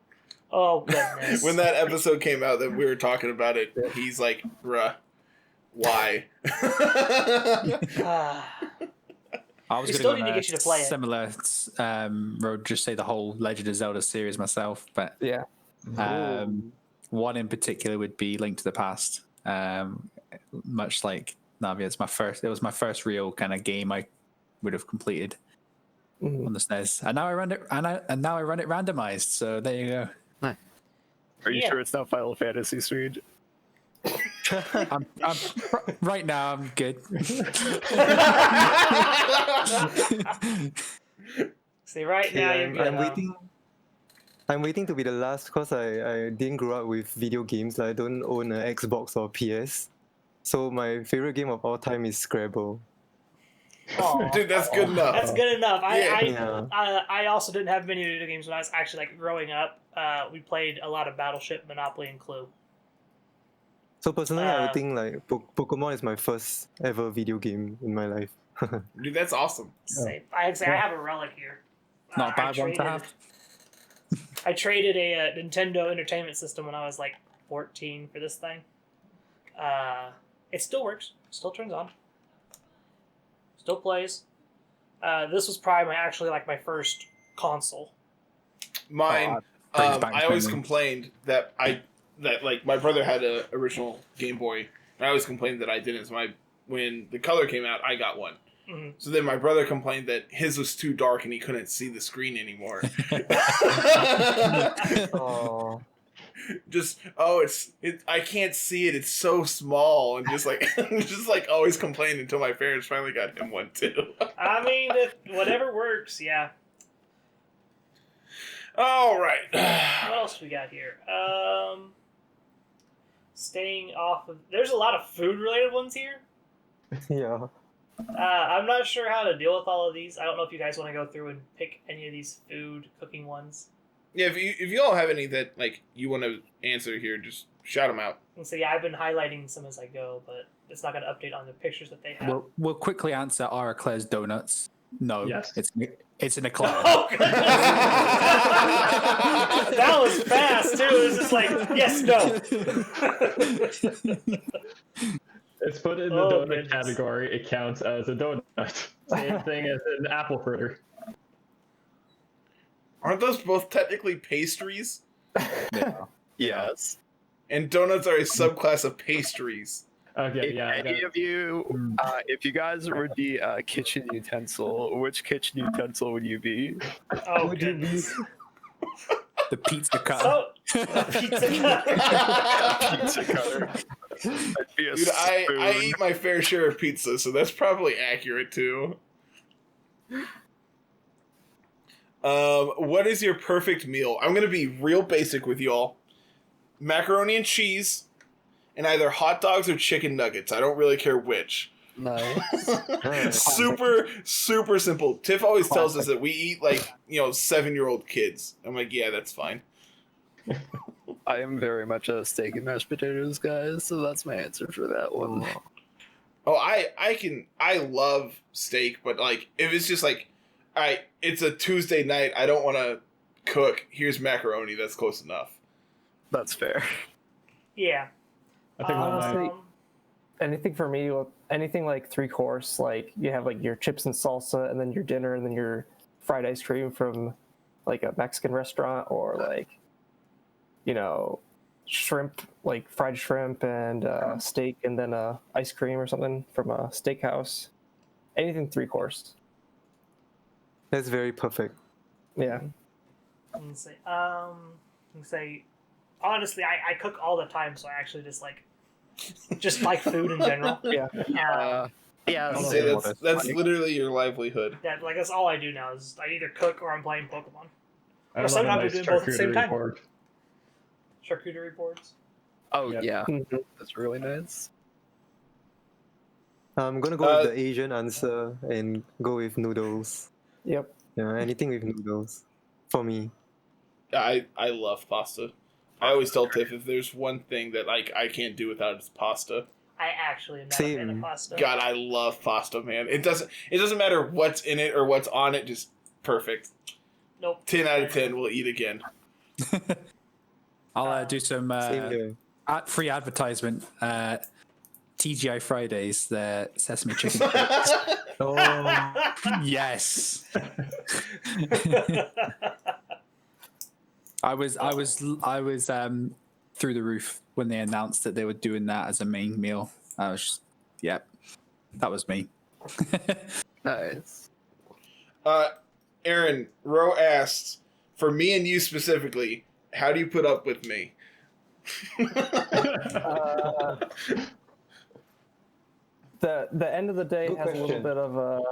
Oh goodness. When that episode came out that we were talking about it, he's like, bruh, why? I was We going still to need to get you to play it. similar road, just say the whole Legend of Zelda series myself, but Yeah. one in particular would be Link to the Past. Much like Navi, it was my first real kind of game I would have completed on the SNES, and now I run it randomized. So there you go. Are you sure it's not Final Fantasy, Swede? I'm right now. I'm good. See, right now you're good. I'm waiting to be the last because I didn't grow up with video games. I don't own an Xbox or PS. So my favorite game of all time is Scrabble. Aw. Dude, that's good enough. That's good enough. Yeah. I also didn't have many video games when I was actually like growing up. We played a lot of Battleship, Monopoly, and Clue. So personally, I think like Pokemon is my first ever video game in my life. Dude, that's awesome. Same. I have a relic here. Not a bad one to have. I traded a Nintendo Entertainment System when I was like 14 for this thing. It still works. Still turns on. Still plays. This was probably my first console. Mine, I always complained that like my brother had a original Game Boy, and I always complained that I didn't. So when the color came out, I got one. Mm-hmm. So then my brother complained that his was too dark and he couldn't see the screen anymore. Oh. I can't see it. It's so small, and just like always complained until my parents finally got him one too. I mean, whatever works, yeah. All right. What else we got here? Staying off of. There's a lot of food related ones here. Yeah. I'm not sure how to deal with all of these. I don't know if you guys want to go through and pick any of these food cooking ones. Yeah, if you all have any that like you want to answer here, just shout them out. And so yeah, I've been highlighting some as I go, but it's not going to update on the pictures that they have. We'll quickly answer are Eclairs donuts. No, Yes. it's an eclair. Oh, that was fast too. It was just like yes, no. It's put in the donut category. It counts as a donut. Same thing as an apple fritter. Aren't those both technically pastries? Yeah. Yes. And donuts are a subclass of pastries. Okay, yeah. Any of you, if you guys were the kitchen utensil, which kitchen utensil would you be? Oh, goodness. The pizza cutter. Pizza cutter. Pizza cutter. That'd be a Dude, I spoon. eat my fair share of pizza, so that's probably accurate too. What is your perfect meal? I'm gonna be real basic with y'all. Macaroni and cheese, and either hot dogs or chicken nuggets. I don't really care which. Nice. Super simple. Tiff always tells us that we eat like 7-year-old kids. I'm like, yeah, that's fine. I am very much a steak and mashed potatoes guy, so that's my answer for that one. Oh, I love steak, but like if it's just like, all right, it's a Tuesday night, I don't want to cook. Here's macaroni. That's close enough. That's fair. Yeah. I think one of my Honestly, anything for me, anything like 3-course, like you have like your chips and salsa, and then your dinner, and then your fried ice cream from like a Mexican restaurant, or like shrimp, like fried shrimp and steak, and then ice cream or something from a steakhouse. Anything 3-course. That's very perfect. Yeah. Let's say, honestly, I cook all the time, so I actually just like food in general. Yeah. Yeah, I'll say that's literally your livebood. Yeah, like that's all I do now is I either cook or I'm playing Pokemon. I Or love sometimes a we nice do both at the same charcuterie time. board. Charcuterie boards. Oh Yep. yeah, Mhm. that's really nice. I'm gonna go with the Asian answer and go with noodles. Yep. Yeah, anything with noodles for me. I love pasta. I always tell Tiff if there's one thing that like I can't do without, it's pasta. I actually am not a fan of Same. pasta. God, I love pasta, man. It doesn't matter what's in it or what's on it, just perfect. Nope. 10 out of 10, we'll eat again. I'll do some Same here. free advertisement. TGI Fridays, the sesame chicken bits. Oh, Yes. I was through the roof when they announced that they were doing that as a main meal. I was just, yep, that was me. nice. Aaron, Ro asks, for me and you specifically, how do you put up with me? The end of the day Good has a little question. bit of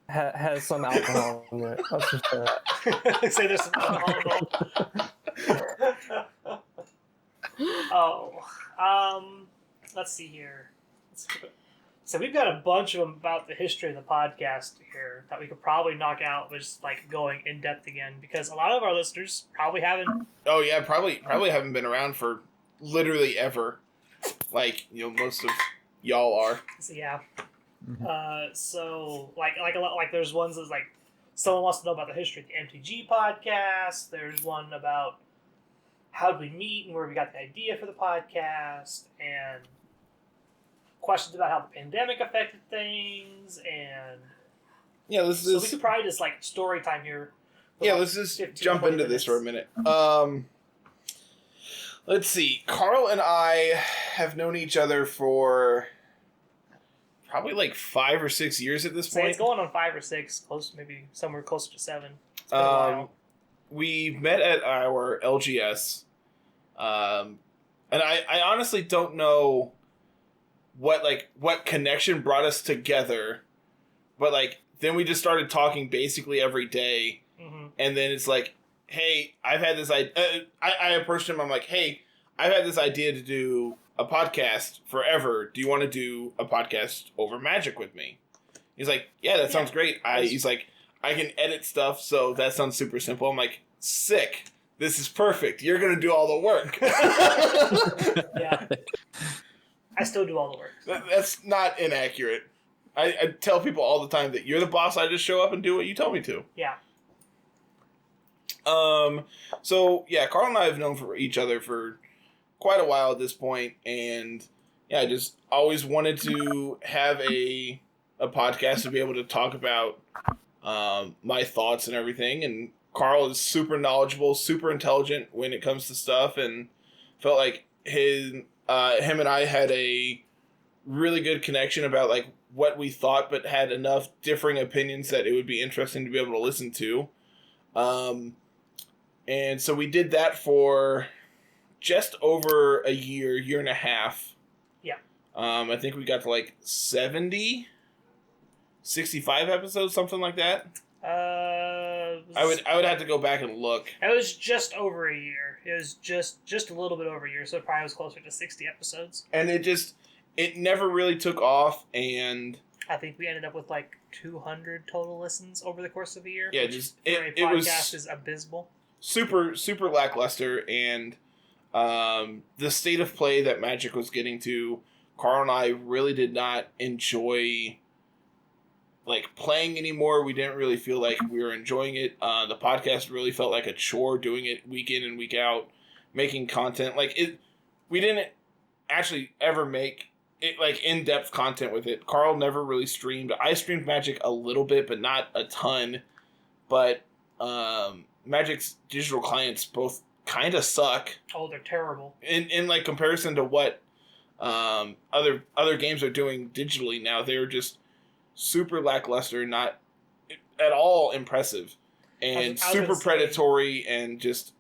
has some alcohol in it. Let's just say that. Say there's some alcohol involved. Let's see here. So we've got a bunch of them about the history of the podcast here that we could probably knock out with just like going in depth again, because a lot of our listeners probably haven't. Oh yeah, probably haven't been around for literally ever. Like, most of y'all are. So yeah. So like a lot, like there's ones that's like someone wants to know about the history of the MTG podcast. There's one about how did we meet and where we got the idea for the podcast, and questions about how the pandemic affected things, and Yeah, so we could probably just like story time here. Yeah, let's just 15, jump 20 into this for a minutes. minute. Let's see. Carl and I have known each other for probably like 5 or 6 years at this So point. it's going on 5 or 6, close, maybe somewhere closer to 7. It's been a while. We met at our LGS, and I honestly don't know what connection brought us together, but like then we just started talking basically every day, and then it's like, hey, I've had this I approached him. I'm like, hey, I've had this idea to do a podcast forever. Do you want to do a podcast over Magic with me? He's like, yeah, that sounds great. He's like, I can edit stuff, so that sounds super simple. I'm like, sick. This is perfect. You're going to do all the work. Yeah. I still do all the work. That's not inaccurate. I tell people all the time that you're the boss. I just show up and do what you tell me to. Yeah. So yeah, Carl and I have known for each other for quite a while at this point, and yeah, I just always wanted to have a podcast to be able to talk about my thoughts and everything. And Carl is super knowledgeable, super intelligent when it comes to stuff, and felt like him and I had a really good connection about like what we thought, but had enough differing opinions that it would be interesting to be able to listen to. And so we did that for just over a year and a half. Yeah. I think we got to like 65 episodes, something like that. I would have to go back and look. It was just over a year. It was just a little bit over a year, so it probably was closer to 60 episodes. And it never really took off, and I think we ended up with like 200 total listens over the course of a year. yeah, which just for a it podcast was is abysmal. super lackluster, and the state of play that Magic was getting to, Carl and I really did not enjoy like playing anymore. We didn't really feel like we were enjoying it. The podcast really felt like a chore, doing it week in and week out, making content we didn't actually ever make it like in-depth content with it. Carl never really streamed. I streamed Magic a little bit, but not a ton. But Magic's digital clients both kind of suck. Oh, they're terrible. In like comparison to what other games are doing digitally now, they're just super lackluster, not at all impressive, and I was super gonna say, predatory, and just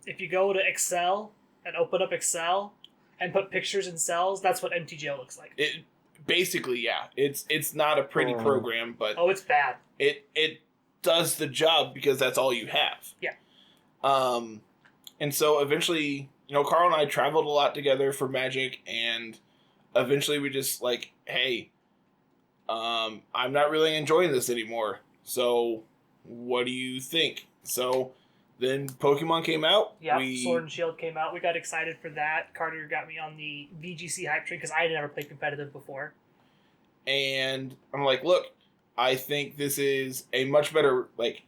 if you go to Excel and open up Excel and put pictures in cells, that's what MTGO looks like. it basically, yeah, it's not a pretty program, but Oh, it's bad. it does the job because that's all you have. Yeah. And so eventually, Carl and I traveled a lot together for Magic, and eventually we just like, hey, I'm not really enjoying this anymore. So what do you think? So then Pokemon came out. Yeah, Sword and Shield came out. We got excited for that. Carter got me on the VGC hype train because I had never played competitive before. And I'm like, look, I think this is a much better, like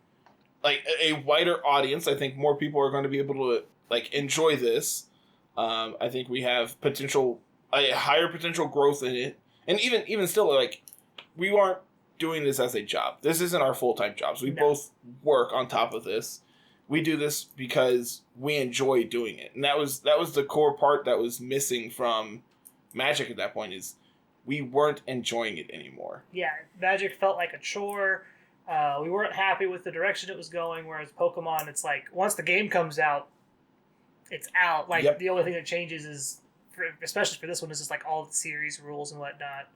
a wider audience. I think more people are going to be able to enjoy this. I think we have a higher potential growth in it, and even still, we aren't doing this as a job. This isn't our full-time jobs. We both work on top of this. We do this because we enjoy doing it, and that was the core part that was missing from Magic at that point. Is we weren't enjoying it anymore. Yeah, Magic felt like a chore. We weren't happy with the direction it was going, whereas Pokemon, it's like, once the game comes out, it's out. The only thing that changes is, especially for this one, is just all the series rules and whatnot.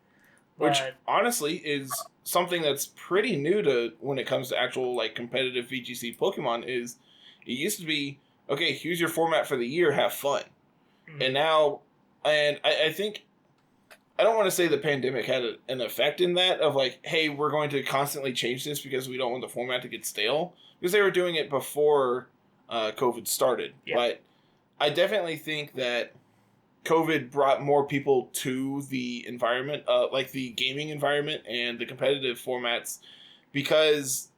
Which, honestly, is something that's pretty new to when it comes to actual, competitive VGC Pokemon, is it used to be, okay, here's your format for the year, have fun. Mm-hmm. And now, I think, I don't want to say the pandemic had an effect in that of hey, we're going to constantly change this because we don't want the format to get stale, because they were doing it before COVID started. Yeah. But I definitely think that COVID brought more people to the environment, the gaming environment and the competitive formats, because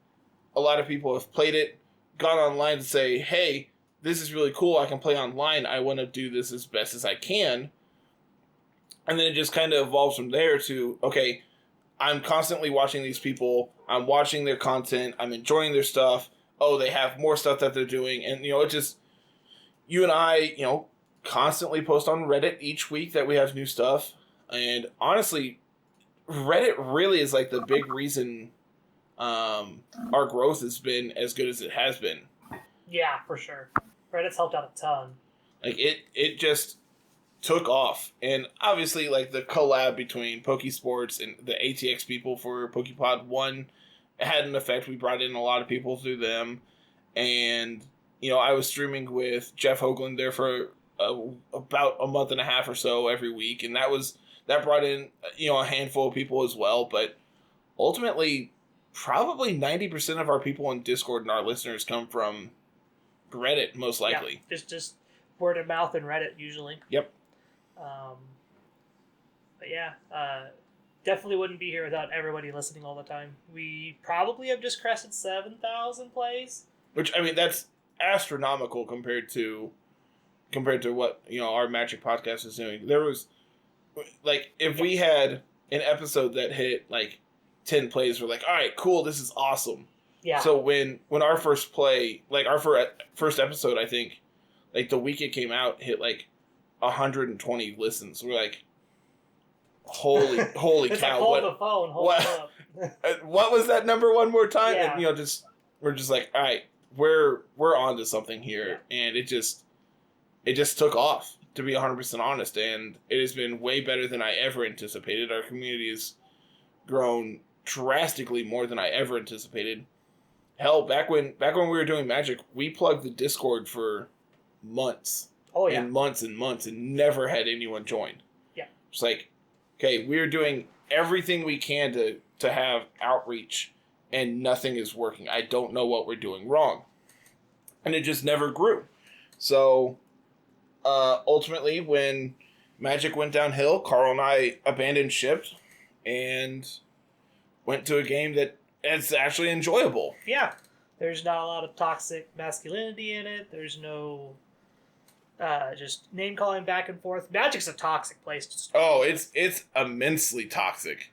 a lot of people have played it, gone online to say, hey, this is really cool, I can play online, I want to do this as best as I can. And then it just kind of evolves from there to, okay, I'm constantly watching these people, I'm watching their content, I'm enjoying their stuff, oh, they have more stuff that they're doing, and, it just, you and I, constantly post on Reddit each week that we have new stuff, and honestly, Reddit really is the big reason our growth has been as good as it has been. Yeah, for sure. Reddit's helped out a ton. It just took off, and obviously the collab between Pokesports and the ATX people for Pokepod 1 had an effect. We brought in a lot of people through them, and I was streaming with Jeff Hoagland there for about a month and a half or so every week, and that brought in a handful of people as well. But ultimately, probably 90% of our people in Discord and our listeners come from Reddit, most likely. Yeah, just word of mouth and Reddit usually. Yep. But yeah, definitely wouldn't be here without everybody listening all the time. We probably have just crested 7,000 plays. Which, that's astronomical compared to what our Magic podcast is doing. There was if we had an episode that hit 10 plays, we're all right, cool, this is awesome. Yeah. So when our first play, our first episode, I think the week it came out, hit 120 listens. We're holy it's cow! Hold the phone. Hold what, up. What was that number one more time? Yeah. And we're just all right, we're onto something here, and it just took off, to be 100% honest, and it has been way better than I ever anticipated. Our community has grown drastically more than I ever anticipated. Hell, back when we were doing Magic, we plugged the Discord for months. Oh yeah. And months and months, and never had anyone join. Yeah. It's okay, we're doing everything we can to have outreach, and nothing is working. I don't know what we're doing wrong. And it just never grew. So, ultimately, when Magic went downhill, Carl and I abandoned ship and went to a game that is actually enjoyable. Yeah. There's not a lot of toxic masculinity in it. There's no just name calling back and forth. Magic's a toxic place to start. Oh, it's immensely toxic.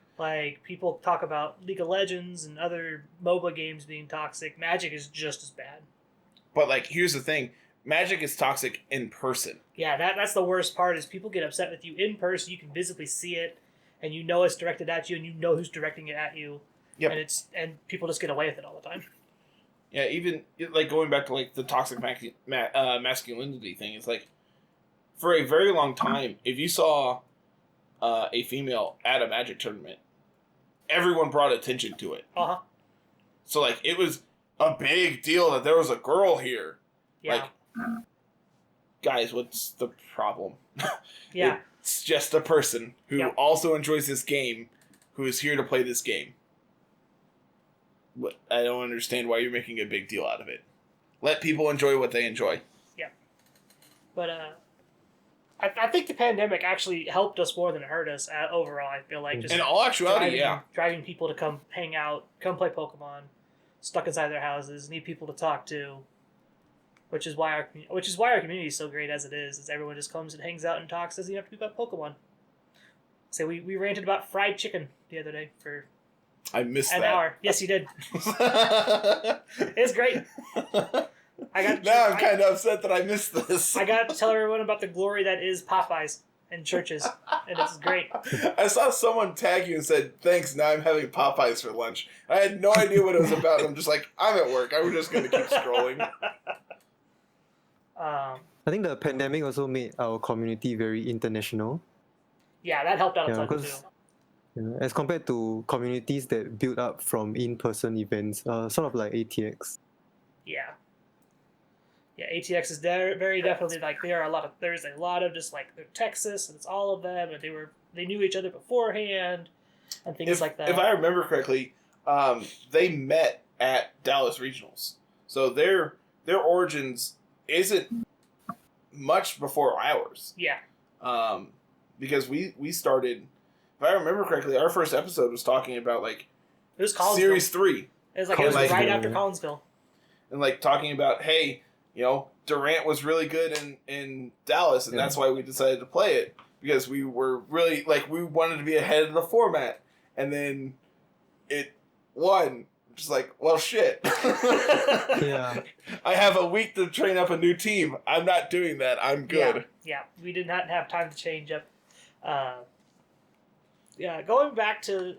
People talk about League of Legends and other MOBA games being toxic. Magic is just as bad. But here's the thing. Magic is toxic in person. Yeah, that's the worst part, is people get upset with you in person. You can visibly see it, and you know it's directed at you, and you know who's directing it at you. Yep. And people just get away with it all the time. Yeah, even going back to the toxic masculinity thing, it's for a very long time, if you saw a female at a Magic tournament, everyone brought attention to it. Uh-huh. So it was a big deal that there was a girl here. Yeah. Guys, what's the problem? Yeah. It's just a person who also enjoys this game, who is here to play this game. I don't understand why you're making a big deal out of it. let people enjoy what they enjoy. But I think the pandemic actually helped us more than it hurt us overall. I feel like just In all actuality, driving people to come hang out, come play Pokemon, stuck inside their houses, need people to talk to, which is why our community is so great as it is. Is everyone just comes and hangs out and talks, doesn't even have to be about Pokemon. So we ranted about fried chicken the other day for I missed an that. hour. Yes, you did. It's great. Now I'm kind of upset that I missed this. I got to tell everyone about the glory that is Popeyes and churches, and it's great. I saw someone tag you and said, "Thanks, now I'm having Popeyes for lunch." I had no idea what it was about. I'm just like, I'm at work. I was just going to keep scrolling. I think the pandemic also made our community very international. Yeah, that helped out a Yeah, ton too. because as compared to communities that build up from in-person events, sort of like ATX. Yeah. Yeah, ATX is there very definitely like there's a lot of just like they're Texas and it's all of them and they knew each other beforehand and things like that. If I remember correctly, they met at Dallas Regionals. So their origins isn't much before ours. Yeah. Because we started, if I remember correctly, our first episode was talking about like It was Collinsville. Series 3. It was Collinsville, right after yeah. Collinsville. And like talking about, hey, Durant was really good in Dallas, and that's why we decided to play it, because we were really like we wanted to be ahead of the format, and then it won. Just like, well, shit. Yeah. I have a week to train up a new team. I'm not doing that. I'm good. Yeah, we did not have time to change up. Going back to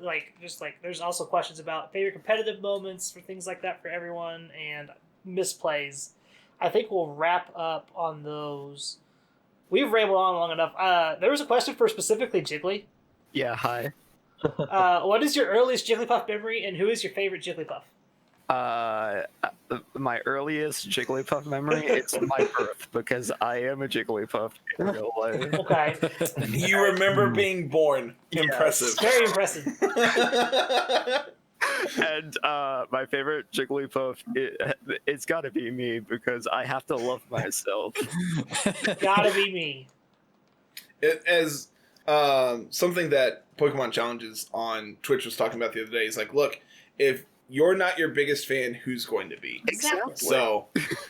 there's also questions about favorite competitive moments for things like that for everyone and misplays. I think we'll wrap up on those. We've rambled on long enough. There was a question for specifically Jiggly. Yeah, hi. What is your earliest Jigglypuff memory, and who is your favorite Jigglypuff? My earliest Jigglypuff memory, it's my birth, because I am a Jigglypuff in real life. Okay, You remember being born. Yes. Impressive. very impressive. And my favorite Jigglypuff, it's got to be me, because I have to love myself. Gotta be me. As something that Pokemon Challenges on Twitch was talking about the other day is like, look, if you're not your biggest fan, who's going to be? Exactly. So,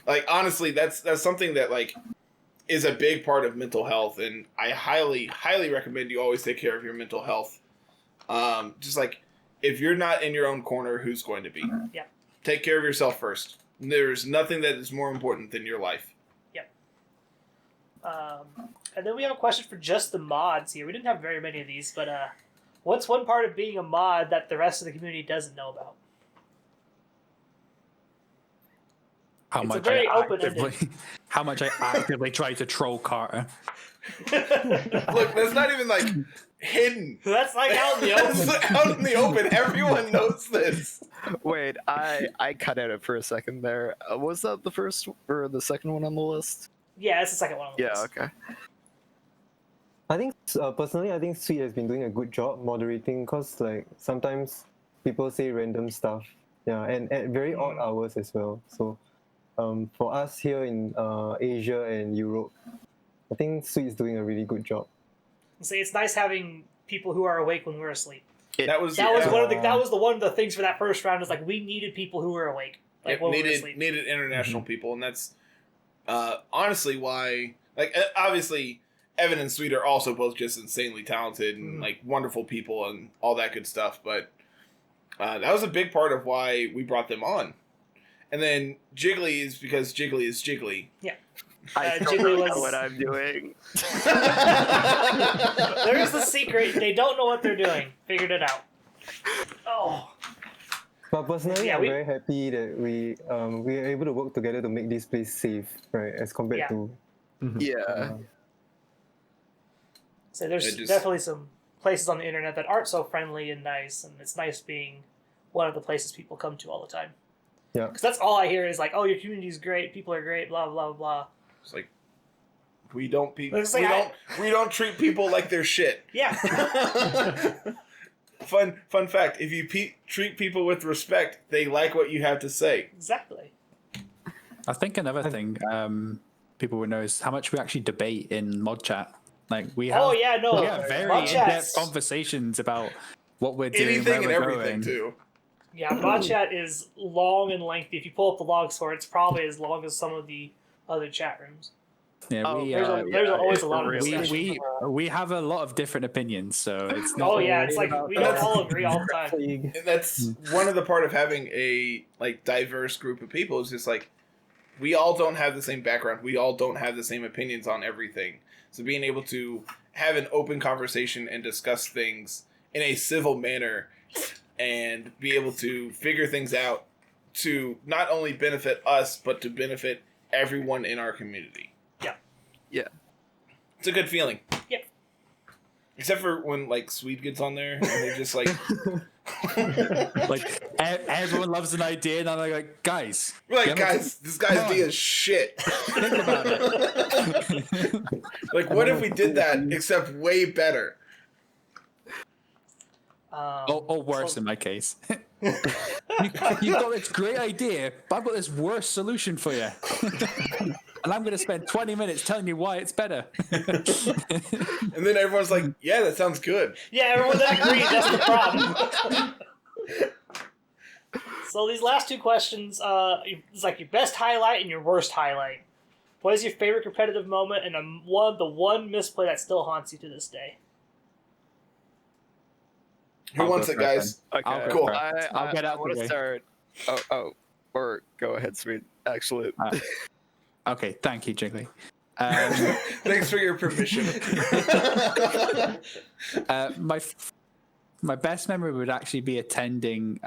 like, honestly, that's something that like is a big part of mental health, and I highly recommend you always take care of your mental health. Just like, if you're not in your own corner, who's going to be? Yeah. Take care of yourself first. There's nothing that is more important than your life. And then we have a question for just the mods here. We didn't have very many of these, but what's one part of being a mod that the rest of the community doesn't know about? How It's a very how much I actively try to troll Carter. Look, that's not even like hidden. That's like out in the open. That's out in the open. Everyone knows this. Wait, I cut at it for a second there. Was that the first or the second one on the list? Yeah, it's the second one on the Yeah, list. okay. I think personally, I think Sweet has been doing a good job moderating, because like sometimes people say random stuff, yeah, and at very odd hours as well. So, for us here in Asia and Europe, I think Sweet is doing a really good job. See, it's nice having people who are awake when we're asleep. That was One of the things for that first round is like we needed people who were awake, like when we were asleep. needed international people, and that's honestly why. Like, obviously, Evan and Sweet are also both just insanely talented and like wonderful people and all that good stuff. But that was a big part of why we brought them on. And then Jiggly is because Jiggly is Jiggly. Yeah. I don't Jiggly know was- what I'm doing. There's the secret. They don't know what they're doing. Figured it out. Oh. But personally, Yeah, I'm we- very happy that we are able to work together to make this place safe, right? As compared Yeah. to Yeah. So there's definitely some places on the internet that aren't so friendly and nice, and it's nice being one of the places people come to all the time. Yeah. Because that's all I hear is like, oh, your community's great, people are great, blah blah blah. It's like we don't It's like we don't treat people like they're shit. Yeah. Fun fact: if you treat people with respect, they like what you have to say. Exactly. I think another thing people would know is how much we actually debate in mod chat. Like we have, we have very mod in-depth chats. conversations about what we're doing, Anything where and we're everything going. too. Yeah, mod chat is long and lengthy. If you pull up the logs for it, it's probably as long as some of the other chat rooms. Yeah, there's always a lot of discussion. we have a lot of different opinions, so it's not. Oh yeah, it's like we don't all agree all the time. League. And that's one of the part of having a like diverse group of people is just like we all don't have the same background. We all don't have the same opinions on everything. So being able to have an open conversation and discuss things in a civil manner and be able to figure things out to not only benefit us but to benefit everyone in our community. Yeah. It's a good feeling. Yep. Except for when like Swede gets on there and they're just like Like everyone loves an idea, and I'm like, guys, we're like, guys, this guy's idea is shit. think about it. Like, what if we did that except way better? Or worse in my case. You've got this great idea, but I've got this worse solution for you. And I'm going to spend 20 minutes telling you why it's better. And then everyone's like, yeah, that sounds good. Yeah, everyone that agrees, that's the problem. So these last two questions, it's like your best highlight and your worst highlight. What is your favorite competitive moment and the one misplay that still haunts you to this day? Who wants it, guys? Okay, Cool. I'll get out I want the way. to start. Or go ahead, Sweet. Actually, Okay, thank you, Jiggly. Thanks for your permission. My best memory would actually be attending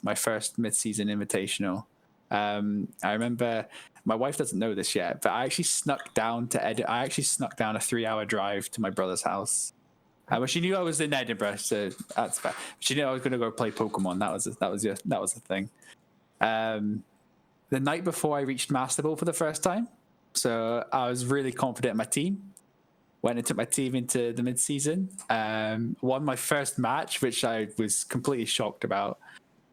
my first mid-season invitational. I remember my wife doesn't know this yet, but I actually snuck down to Edinburgh. I actually snuck down a 3-hour drive to my brother's house. Well, she knew I was in Edinburgh, so that's fair. She knew I was going to go play Pokemon. That was the thing. The night before I reached Master Ball for the first time, so I was really confident in my team. Went and took my team into the mid-season. Won my first match, which I was completely shocked about.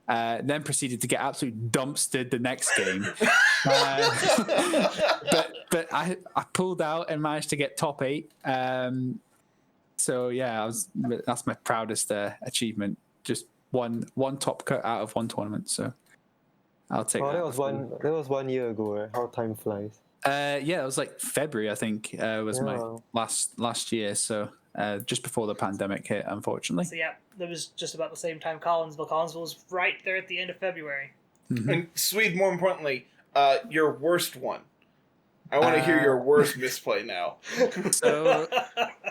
Then proceeded to get absolutely dumpstered the next game. But I pulled out and managed to get top 8. So yeah, that's my proudest achievement. Just one top cut out of one tournament. So I'll take that. That was 1 year ago, right? How time flies. Yeah, it was like February, I think, was my last year. So just before the pandemic hit, unfortunately. So yeah, that was just about the same time Collinsville was right there at the end of February. Mm-hmm. And Swede, more importantly, your worst one. I want to hear your worst misplay now. So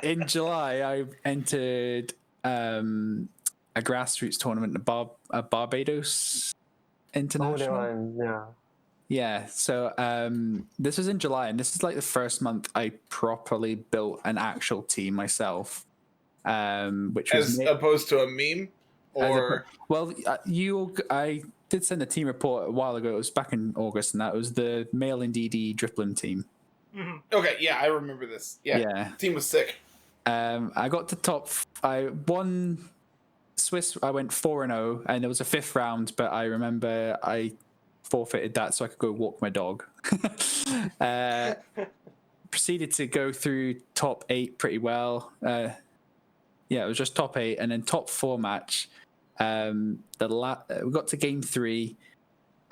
in July, I entered a grassroots tournament, a Barbados International. Oh, that one, yeah. Yeah, so this was in July, and this is like the first month I properly built an actual team myself. Which was opposed to a meme, or I did send a team report a while ago. It was back in August, and that was the male DD Dripplin team. Mm-hmm. Okay, yeah, I remember this. Yeah, team was sick. I got to top. I won Swiss. I went 4-0, and there was a 5th round, but I remember I forfeited that so I could go walk my dog. Proceeded to go through top 8 pretty well. Yeah, it was just top 8, and then top 4 match. We got to game 3,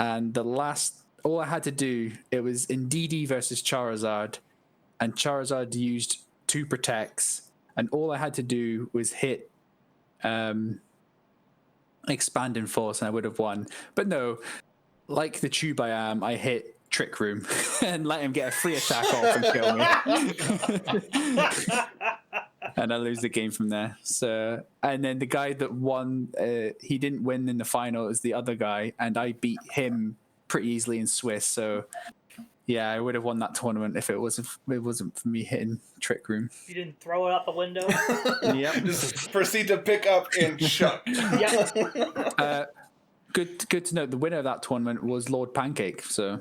and all I had to do, it was in DD versus Charizard, and Charizard used 2 protects, and all I had to do was hit Expanding Force, and I would have won. But no, like the tube I am, I hit Trick Room and let him get a free attack off and kill me. And I lose the game from there. So, and then the guy that won, he didn't win in the final. It was the other guy, and I beat him pretty easily in Swiss. So, yeah, I would have won that tournament if it wasn't for me hitting Trick Room. You didn't throw it out the window. Yep. Just proceed to pick up and chuck. Yep. Good to know. The winner of that tournament was Lord Pancake. So.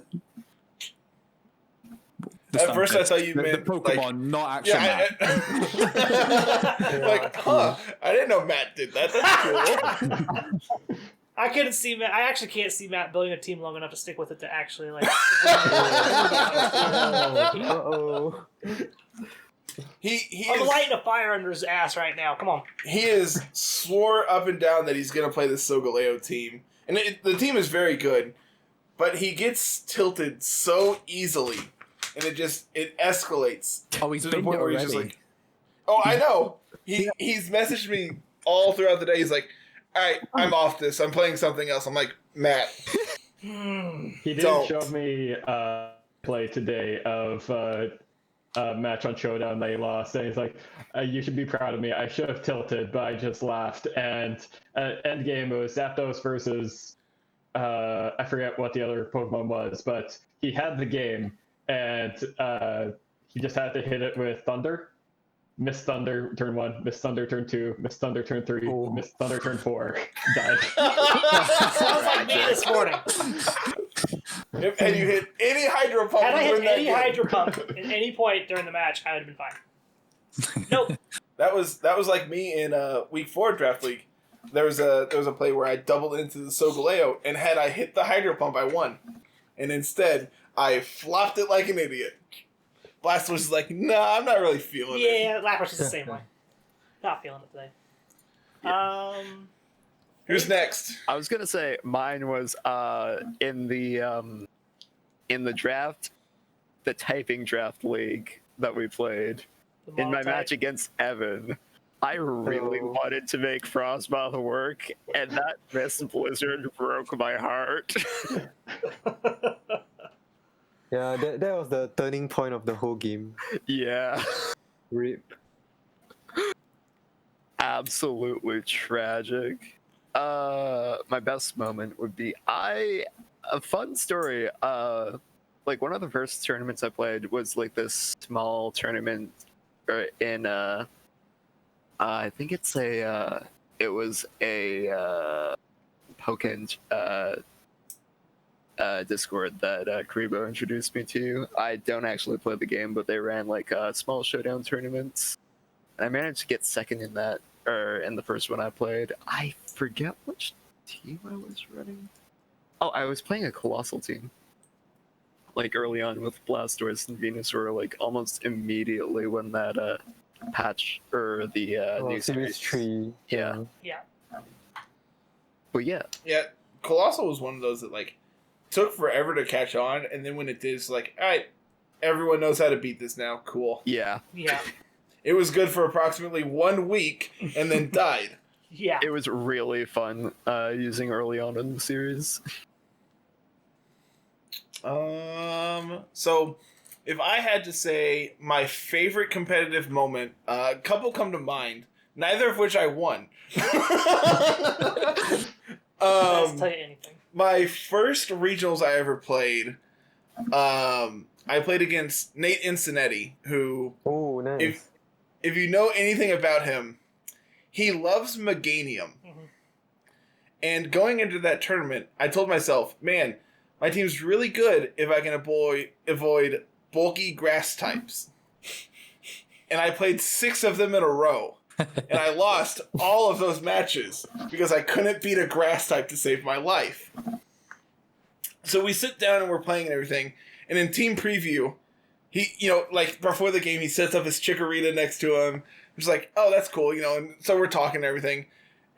At first, I thought you meant the Pokemon, like, not action. Like, I didn't know Matt did that. That's cool. I couldn't see Matt. I actually can't see Matt building a team long enough to stick with it to actually like. Uh-oh. He I'm is, lighting a fire under his ass right now. Come on. he is swore up and down that he's gonna play the Sogaleo team, and the team is very good, but he gets tilted so easily, and it escalates. Oh, he's to the been point where he's already. just like, "Oh, I know." He's messaged me all throughout the day. He's like, "All right, I'm off this. I'm playing something else." I'm like, Matt. He did Don't. show me play today of a match on Showdown that he lost, and he's like, "You should be proud of me. I should have tilted, but I just laughed." And end game, it was Zapdos versus I forget what the other Pokemon was, but he had the game, and he just had to hit it with Thunder. Missed Thunder turn 1, missed Thunder turn 2, missed Thunder turn 3, missed Thunder turn 4, died. Sounds like me this morning. Had you hit any Hydro Pump, Had I you hit win that any game. Hydro Pump at any point during the match, I would have been fine. Nope. That was like me in week 4 draft league. There was a play where I doubled into the Sogaleo, and had I hit the Hydro Pump, I won. And instead, I flopped it like an idiot. Blastoise is like, nah, I'm not really feeling it. Yeah, Lapras is the same way. Not feeling it today. Who's next? I was gonna say mine was in the draft, the typing draft league that we played. The In my monotype. match against Evan, I really wanted to make Frostmoth work, and that Mist Blizzard broke my heart. Yeah, that was the turning point of the whole game. Yeah, Rip. absolutely tragic. My best moment would be a fun story. Like one of the first tournaments I played was like this small tournament in I think it was a Pokken Discord that Karibo introduced me to. I don't actually play the game, but they ran like small showdown tournaments. And I managed to get second in that, or in the first one I played. I forget which team I was running. Oh, I was playing a Colossal team. Like early on with Blastoise and Venusaur, like almost immediately when that patch or the new Series 3. Yeah. Yeah. But yeah. Yeah, Colossal was one of those that like took forever to catch on, and then when it did, it's like, all right, everyone knows how to beat this now. Cool. Yeah. Yeah. It was good for approximately 1 week, and then died. Yeah. It was really fun using early on in the series. So if I had to say my favorite competitive moment, a couple come to mind, neither of which I won. Let's tell you anything. My first regionals I ever played, I played against Nate Incinetti, who, Oh, nice. if you know anything about him, he loves Meganium. Mm-hmm. And going into that tournament, I told myself, man, my team's really good if I can avoid bulky grass types. And I played 6 of them in a row. And I lost all of those matches because I couldn't beat a grass type to save my life. So we sit down and we're playing and everything. And in team preview, he, like before the game, he sets up his Chikorita next to him. It's like, oh, that's cool, and so we're talking and everything.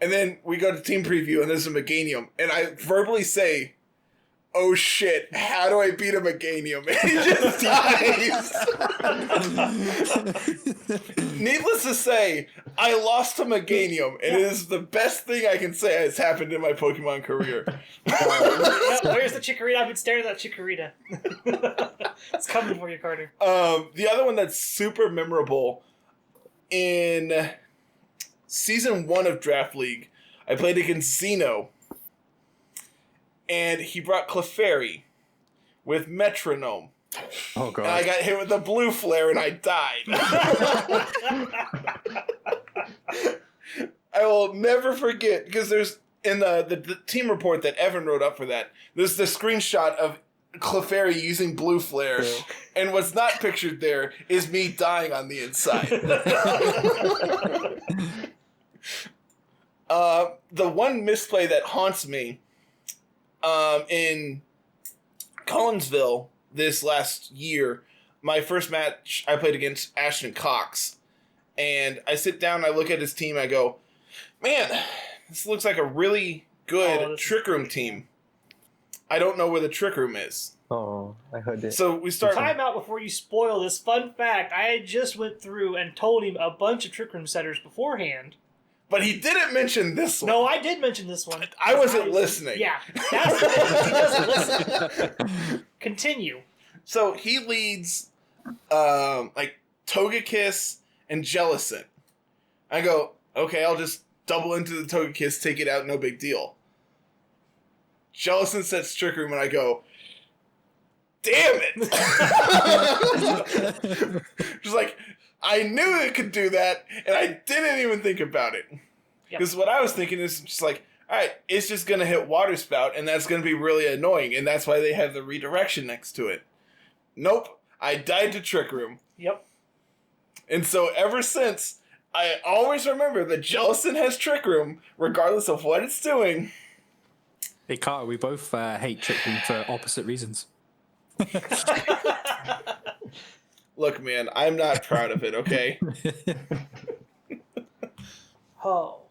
And then we go to team preview and there's a Meganium. And I verbally say, oh shit, how do I beat a Meganium? And he just dies. Needless to say, I lost to Meganium, and it is the best thing I can say has happened in my Pokemon career. Where's the Chikorita? I've been staring at that Chikorita. It's coming for you, Carter. The other one that's super memorable, in Season 1 of Draft League, I played against Zeno, and he brought Clefairy with Metronome. Oh god. And I got hit with a blue flare and I died. I will never forget, because there's, in the team report that Evan wrote up for that, there's the screenshot of Clefairy using blue flare, and what's not pictured there is me dying on the inside. the one misplay that haunts me in Collinsville this last year, my first match I played against Ashton Cox, and I sit down, I look at his team, I go, man, this looks like a really good Trick Room team. I don't know where the Trick Room is. Oh, I heard it. So we start... Time out before you spoil this. Fun fact, I had just went through and told him a bunch of Trick Room setters beforehand. But he didn't mention this one. No, I did mention this one. I wasn't listening. Yeah, that's the thing. He doesn't listen. Continue. So he leads like Togekiss and Jellicent. I go, okay, I'll just double into the Togekiss, take it out, no big deal. Jellicent sets Trick Room, and I go, damn it! Just like, I knew it could do that, and I didn't even think about it. Because what I was thinking is just like, alright, it's just going to hit Water Spout, and that's going to be really annoying, and that's why they have the redirection next to it. Nope, I died to Trick Room. Yep. And so ever since, I always remember that Jellicent has Trick Room, regardless of what it's doing. Hey, Carter, we both hate Trick Room for opposite reasons. Look, man, I'm not proud of it, okay? Oh.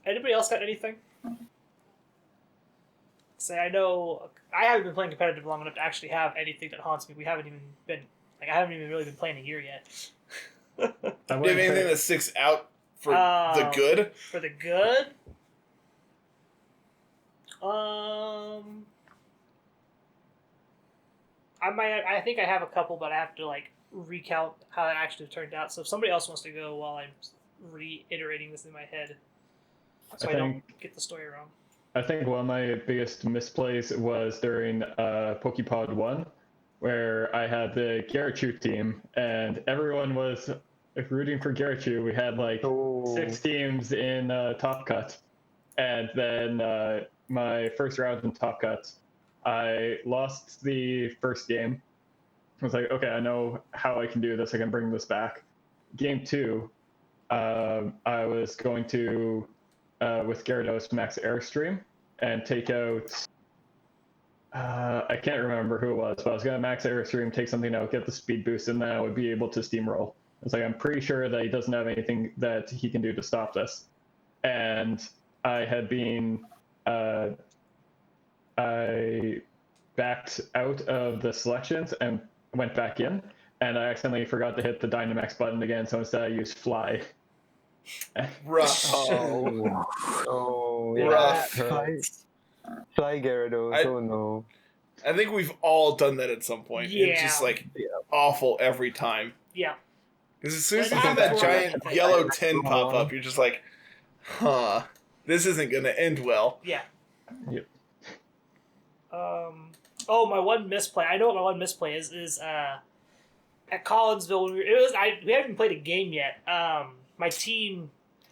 Anybody else got anything? Say, I know I haven't been playing competitive long enough to actually have anything that haunts me. We haven't even been, like, I haven't even really been playing a year yet. Do you have anything that sticks out for the good? For the good? I think I have a couple, but I have to like recount how it actually turned out. So if somebody else wants to go while I'm reiterating this in my head, so I don't get the story wrong. I think one of my biggest misplays was during Pokepod 1, where I had the Garachu team, and everyone was rooting for Garachu. We had like 6 teams in Top Cut, and then my first round in Top Cut, I lost the first game. I was like, okay, I know how I can do this. I can bring this back. Game 2, I was going to, with Gyarados, max Airstream and take out, I can't remember who it was, but I was going to max Airstream, take something out, get the speed boost, and then I would be able to steamroll. I was like, I'm pretty sure that he doesn't have anything that he can do to stop this. And I had been, I backed out of the selections and went back in, and I accidentally forgot to hit the Dynamax button again, so instead I used Fly. Rough. Oh, yeah. Rough. Fly Gyarados, oh no. I think we've all done that at some point. Yeah. It's just like awful every time. Yeah. Because as soon as you have that giant yellow 10 pop up, you're just like, huh, this isn't going to end well. Yeah. Yep. Oh, my one misplay. I know what my one misplay is. At Collinsville when we haven't played a game yet. My team,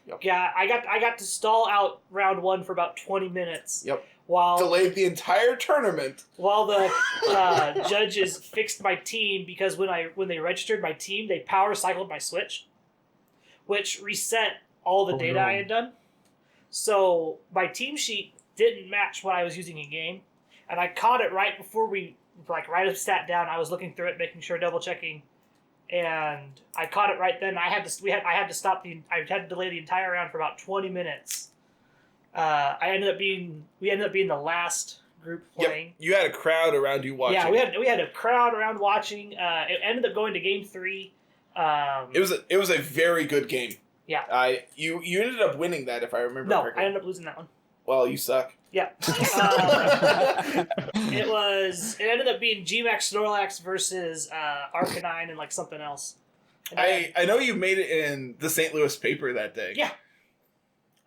I got to stall out round 1 for about 20 minutes. Yep. While delayed the entire tournament. While the judges fixed my team because when they registered my team, they power cycled my Switch, which reset all the data I had done. So my team sheet didn't match what I was using in game, and I caught it right before right as sat down. I was looking through it, making sure, double checking, and I caught it right then. I had to delay the entire round for about 20 minutes. We ended up being the last group playing. Yep. You had a crowd around you watching. Yeah, we had a crowd around watching. It ended up going to game 3. It was a very good game. Yeah. You ended up winning that, if I remember correctly. No, I ended up losing that one. Well, you suck. Yeah. It ended up being G-Max Snorlax versus Arcanine and like something else. And I know you made it in the St. Louis paper that day. Yeah.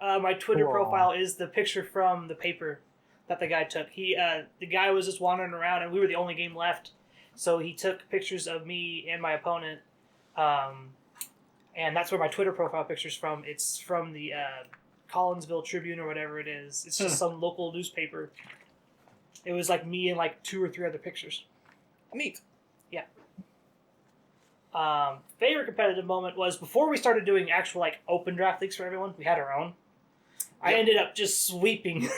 My Twitter profile is the picture from the paper that the guy took. The guy was just wandering around, and we were the only game left, so he took pictures of me and my opponent, and that's where my Twitter profile picture's from. It's from the Collinsville Tribune or whatever it is. It's just some local newspaper. It was like me and like 2 or 3 other pictures. Neat. Yeah. Favorite competitive moment was before we started doing actual like open draft leagues for everyone. We had our own. I ended up just sweeping.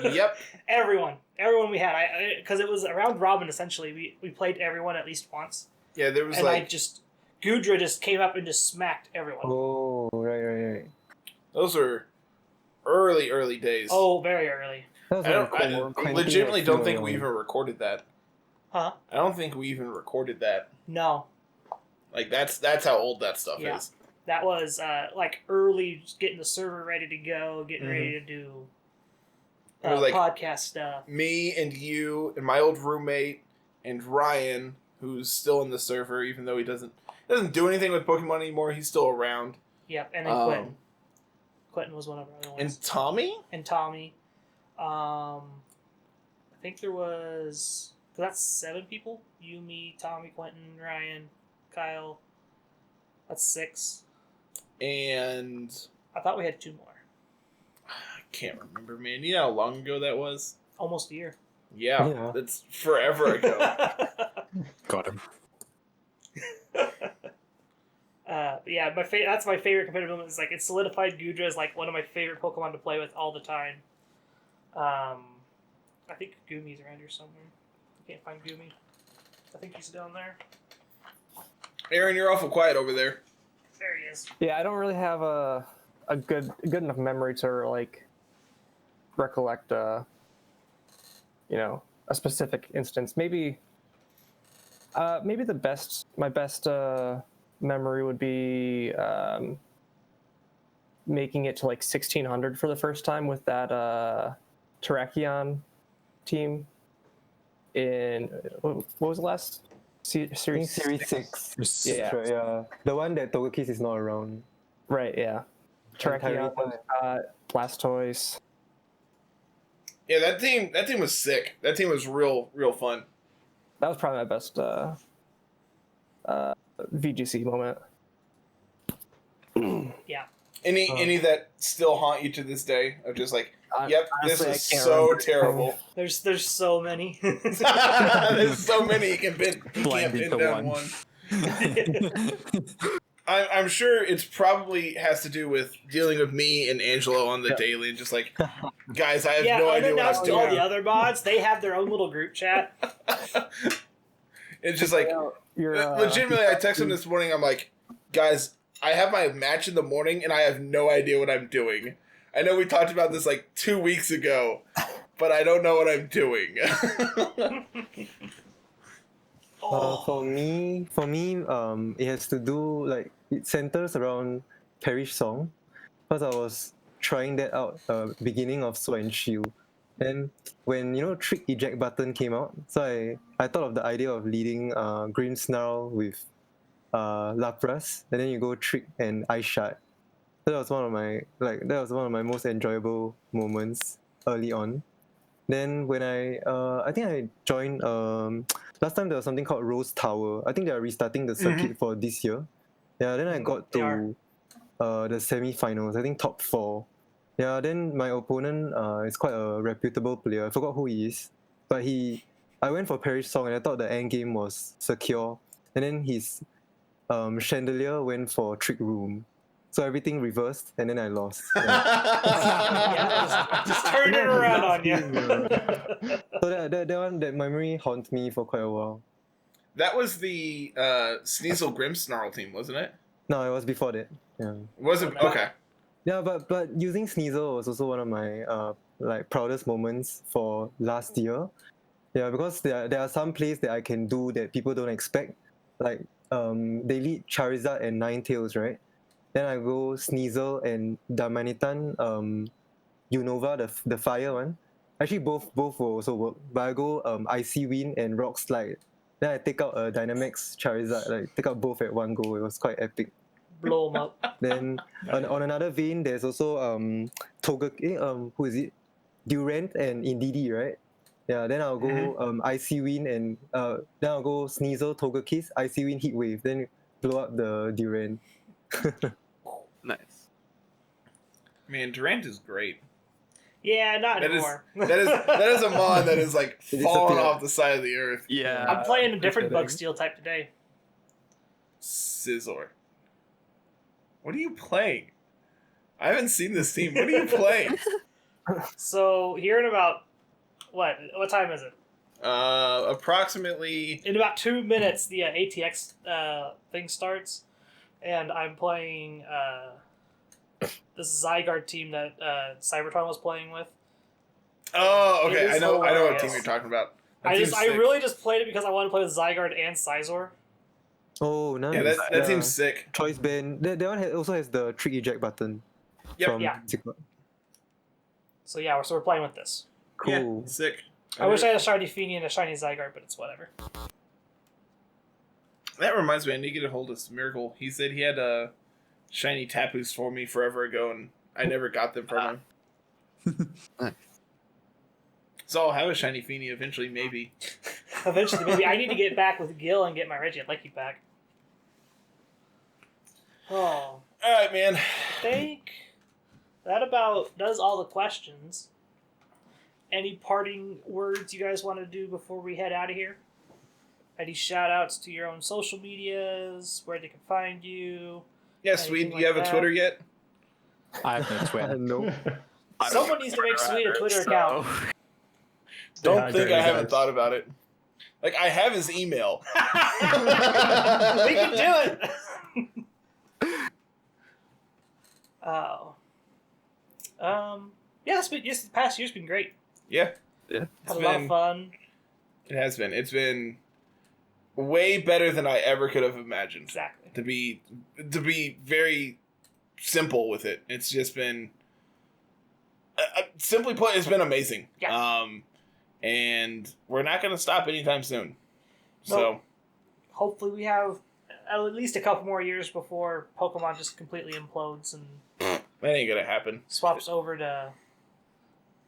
Yep. Everyone we had. Because it was a round robin essentially. We played everyone at least once. Yeah, there was and like Gudra just came up and just smacked everyone. Oh, right. those are early days. Oh, very early. That was I when legitimately Quentin don't was think still we around. even recorded that. Huh? I don't think we even recorded that. No. Like that's how old that stuff Yeah. is. That was like early, just getting the server ready to go, getting ready to do It was like podcast stuff. Me and you and my old roommate and Ryan, who's still in the server, even though he doesn't do anything with Pokemon anymore. He's still around. Yep, and then Quentin. Quentin was one of our other ones. And Tommy? And Tommy. I think there was... So that's 7 people. You, me, Tommy, Quentin, Ryan, Kyle. That's 6. And... I thought we had 2 more. I can't remember, man. You know how long ago that was? Almost a year. Yeah. That's forever ago. Got him. Yeah, that's my favorite competitive moment. It's like it solidified Gudra as like one of my favorite Pokemon to play with all the time. I think Gumi's around here somewhere. I can't find Gumi. I think he's down there. Aaron, you're awful quiet over there. There he is. Yeah, I don't really have a good enough memory to like recollect a specific instance. Maybe my best memory would be making it to like 1600 for the first time with that Terrakion team in what was the last series? Series 6. Yeah. Right, yeah. The one that Togekiss is not around. Right, yeah. Terrakion, Blastoise. Yeah, that team was sick. That team was real fun. That was probably my best VGC moment. Yeah. Any that still haunt you to this day of just like, yep, honestly, this I is can't so remember. terrible. There's so many. There's so many you can't Blinded pin to down one. I'm sure it's probably has to do with dealing with me and Angelo on the daily and just like, guys, I have no idea what I'm unannounced to all doing. the other mods, they have their own little group chat. It's just like, legitimately, I texted him this morning. I'm like, guys, I have my match in the morning and I have no idea what I'm doing. I know we talked about this like 2 weeks ago, but I don't know what I'm doing. For me, it has to do like it centers around Perish Song, because I was trying that out beginning of Sword and Shield. Then when Trick Eject button came out, so I thought of the idea of leading Grimmsnarl with Lapras, and then you go Trick and Ice Shard. So that was one of my most enjoyable moments early on. Then when I think I joined last time there was something called Rose Tower. I think they are restarting the circuit for this year. Yeah, then I got to the semi-finals. I think top 4. Yeah, then my opponent is quite a reputable player. I forgot who he is, but I went for Perish Song and I thought the end game was secure. And then his Chandelier went for Trick Room. So everything reversed and then I lost. Yeah. Just turn it around on you. So that memory haunts me for quite a while. That was the Sneasel Grimmsnarl team, wasn't it? No, it was before that. Yeah. Was it? Okay. Yeah, but using Sneasel was also one of my proudest moments for last year. Yeah, because there are some plays that I can do that people don't expect. Like they lead Charizard and Ninetales, right? Then I go Sneasel and Damanitan, Unova, the fire one. Actually, both will also work. But I go Icy Wind and Rock Slide. Then I take out a Dynamax Charizard, like take out both at one go. It was quite epic. Blow them up. Then on another vein, there's also who is it? Durant and Indeedee, right? Yeah. Then I'll go Icy Wind and then I'll go Sneasel, Togekiss, Icy Wind, Heat Wave. Then blow up the Durant. Nice. Man, Durant is great. Yeah, not That is anymore. that is a mod that is like It falling disappeared. off the side of the earth. Yeah. I'm playing a different kidding. Bug Steel type today. Scizor. What are you playing? I haven't seen this team. What are you playing? So here in about what time is it? Approximately. In about 2 minutes, the ATX thing starts, and I'm playing this Zygarde team that Cybertron was playing with. Oh, okay. It is I know what hilarious. team you're talking about. That I team's sick. really just played it because I wanted to play with Zygarde and Scizor. Oh, nice. Yeah, that team's sick. Choice band. That one also has the trick eject button. Yep. From Yeah. Sigma. So yeah, we're playing with this. Cool. Yeah, sick. I wish I had a shiny Feeny and a shiny Zygarde, but it's whatever. That reminds me, I need to get a hold of Miracle. He said he had a shiny Tapus for me forever ago, and I never got them from him. Nice. So I'll have a shiny Feeny eventually, maybe. Eventually, maybe I need to get back with Gil and get my Reggie and Lecky back. Oh, All right, man. I think that about does all the questions. Any parting words you guys want to do before we head out of here? Any shout outs to your own social medias, where they can find you? Yeah, Anything Sweet, like you have a that? Twitter yet? I have no Twitter. No. Someone needs to make Sweet a Twitter account. Don't hi, think dirty I haven't guys. thought about it. Like, I have his email. We can do it. Oh. Yeah, the past year's been great. Yeah. Yeah. Had a lot of fun. It has been. It's been way better than I ever could have imagined. Exactly. To be very simple with it. It's just been simply put, it's been amazing. Yeah. And we're not going to stop anytime soon. So Nope. Hopefully we have at least a couple more years before Pokemon just completely implodes and that ain't going to happen. swaps over to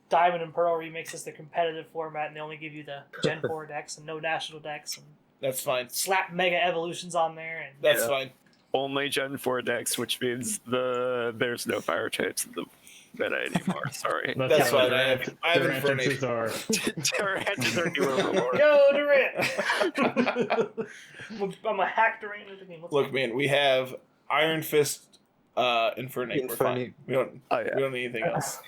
Diamond and Pearl remixes the competitive format, and they only give you the Gen 4 decks and no National decks, and That's fine. slap Mega Evolutions on there. And That's Yeah. fine. Only Gen 4 decks, which means there's no fire types in the meta anymore. Sorry. That's fine. Their I have their Infernape. entrances are Tyrannies are new overlord. Go to it! I'm a hack Durant in the game. Let's Look, go. man, we have Iron Fist, Infernape. We're fine. Infernape. We don't Oh, yeah. we don't need anything else.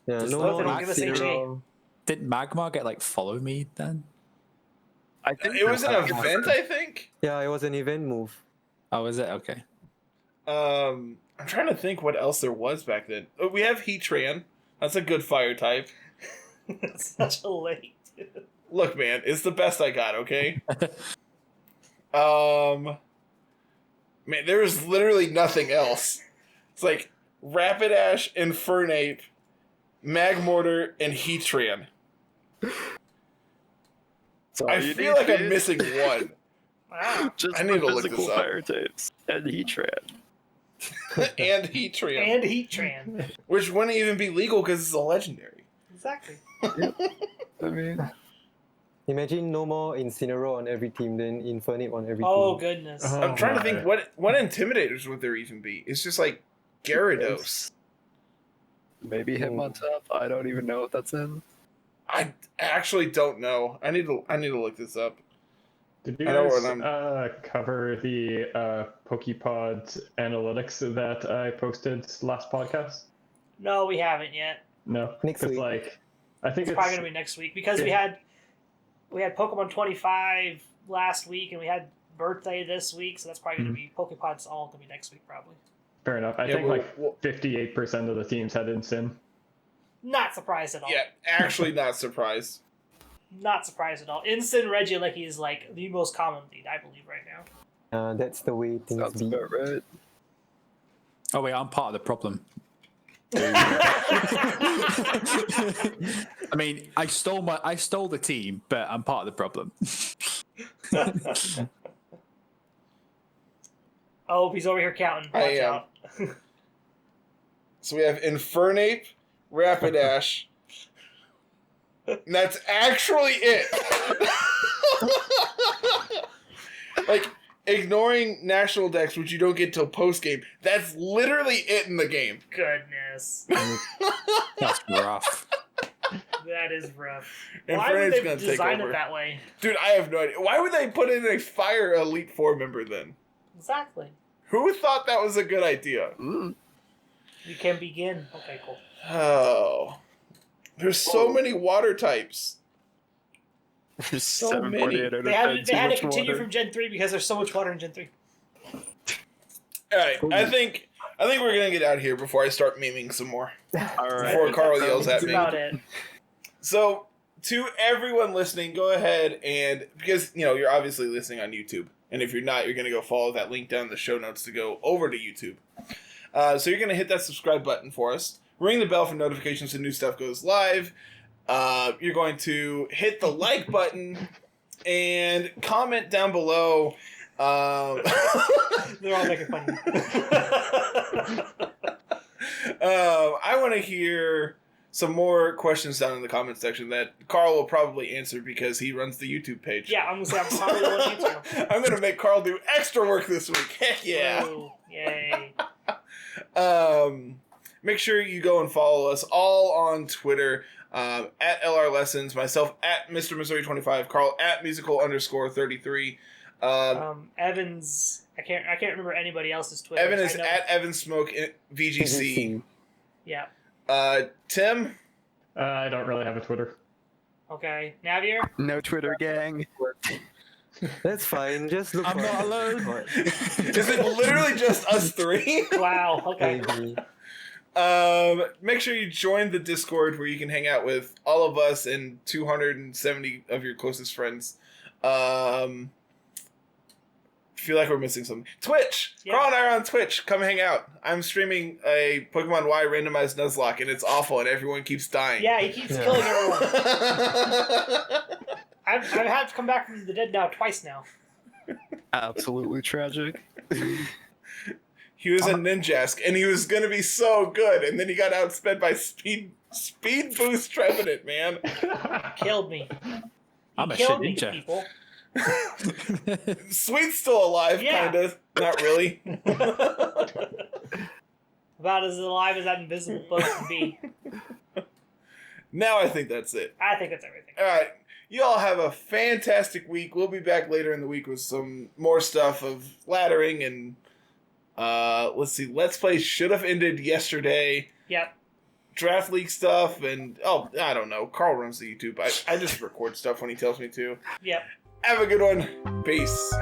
Yeah, Does no that more not give us Incineroar. Did Magma get like follow me then? I think It was an that's- event, I think. Yeah, it was an event move. Oh, is it? Okay. I'm trying to think what else there was back then. Oh, we have Heatran. That's a good fire type. Such a late. Look, man, it's the best I got, okay? Man, there was literally nothing else. It's like Rapidash, Infernape, Magmortar, and Heatran. So I you feel need like I'm to- missing one. Wow. Just I need to the look physical this up. fire types and Heatran. And Heatran. And Heatran. Which wouldn't even be legal because it's a legendary. Exactly. I mean, Imagine no more Incineroar on every team, then Infernape on every Oh, team. goodness. Oh. I'm trying to my. think what intimidators would there even be? It's just like Gyarados. maybe Hitmontop. I don't even know if that's in. I actually don't know. I need to look this up. Did you I know guys what cover the Pokepod analytics that I posted last podcast? No, we haven't yet. No, Next 'cause, week. like I think It's it's probably going to be next week because we had Pokemon 25 last week and we had Birthday this week, so that's probably going to be Pokepod's all going to be next week probably. fair enough. I Yeah, think we'll- like we'll- 58% of the teams had Incin. Not surprised at all. Yeah, actually not surprised. Not surprised at all. Instant Regieleki is like the most common lead, I believe, right now. That's the way things Sounds be. about right. Oh wait, I'm part of the problem. I mean, I stole the team, but I'm part of the problem. Oh, he's over here counting. I Watch am. out. So we have Infernape, Rapidash. And that's actually it. Like, ignoring national decks, which you don't get till post game, that's literally it in the game. Goodness. That's rough. That is rough. And Why would Fernand's they gonna take design over. it that way? Dude, I have no idea. Why would they put in a Fire Elite Four member then? Exactly. Who thought that was a good idea? Mm. We can begin. Okay, cool. Oh. There's so many water types. There's So many. 7.8 out of They 10, had too to much continue water. from Gen 3 because there's so much water in Gen 3. All right, I think we're gonna get out of here before I start memeing some more. All right. Before Carl yells That's at me. about it. So, to everyone listening, go ahead and, because, you're obviously listening on YouTube. And if you're not, you're going to go follow that link down in the show notes to go over to YouTube. So you're going to hit that subscribe button for us. Ring the bell for notifications when new stuff goes live. You're going to hit the like button and comment down below. They're all making fun of me. I want to hear some more questions down in the comment section that Carl will probably answer because he runs the YouTube page. Yeah, I'm going to say I'm probably the one to answer them. I'm going to make Carl do extra work this week. Heck yeah. Woo, yay. Make sure you go and follow us all on Twitter, at LR Lessons, myself at Mr. Missouri 25, Carl at musical_33. Evan's, I can't remember anybody else's Twitter. Evan is at Evan Smoke VGC. Yeah. Tim? I don't really have a Twitter. Okay. Navier? No Twitter gang. That's fine. Just look I'm for not it. alone. Is it literally just us three? Wow. Okay. Maybe. Make sure you join the Discord where you can hang out with all of us and 270 of your closest friends. Feel like we're missing something. Twitch! Yeah. Carl and I are on Twitch. Come hang out. I'm streaming a Pokemon Y randomized Nuzlocke, and it's awful, and everyone keeps dying. Yeah, he keeps killing everyone. I've had to come back from the dead now twice now. Absolutely tragic. He was a Ninjask, and he was gonna be so good, and then he got outsped by Speed Boost Trevenant, man. Killed me. I'm a Killed shit me, ninja. people. Sweet's still alive, Yeah. kinda. Not really. About as alive as that invisible boat can be. Now I think that's it. I think that's everything. Alright. You all have a fantastic week. We'll be back later in the week with some more stuff of laddering and let's see. Let's Play should have ended yesterday. Yep. Draft League stuff and I don't know. Carl runs the YouTube. I just record stuff when he tells me to. Yep. Have a good one. Peace.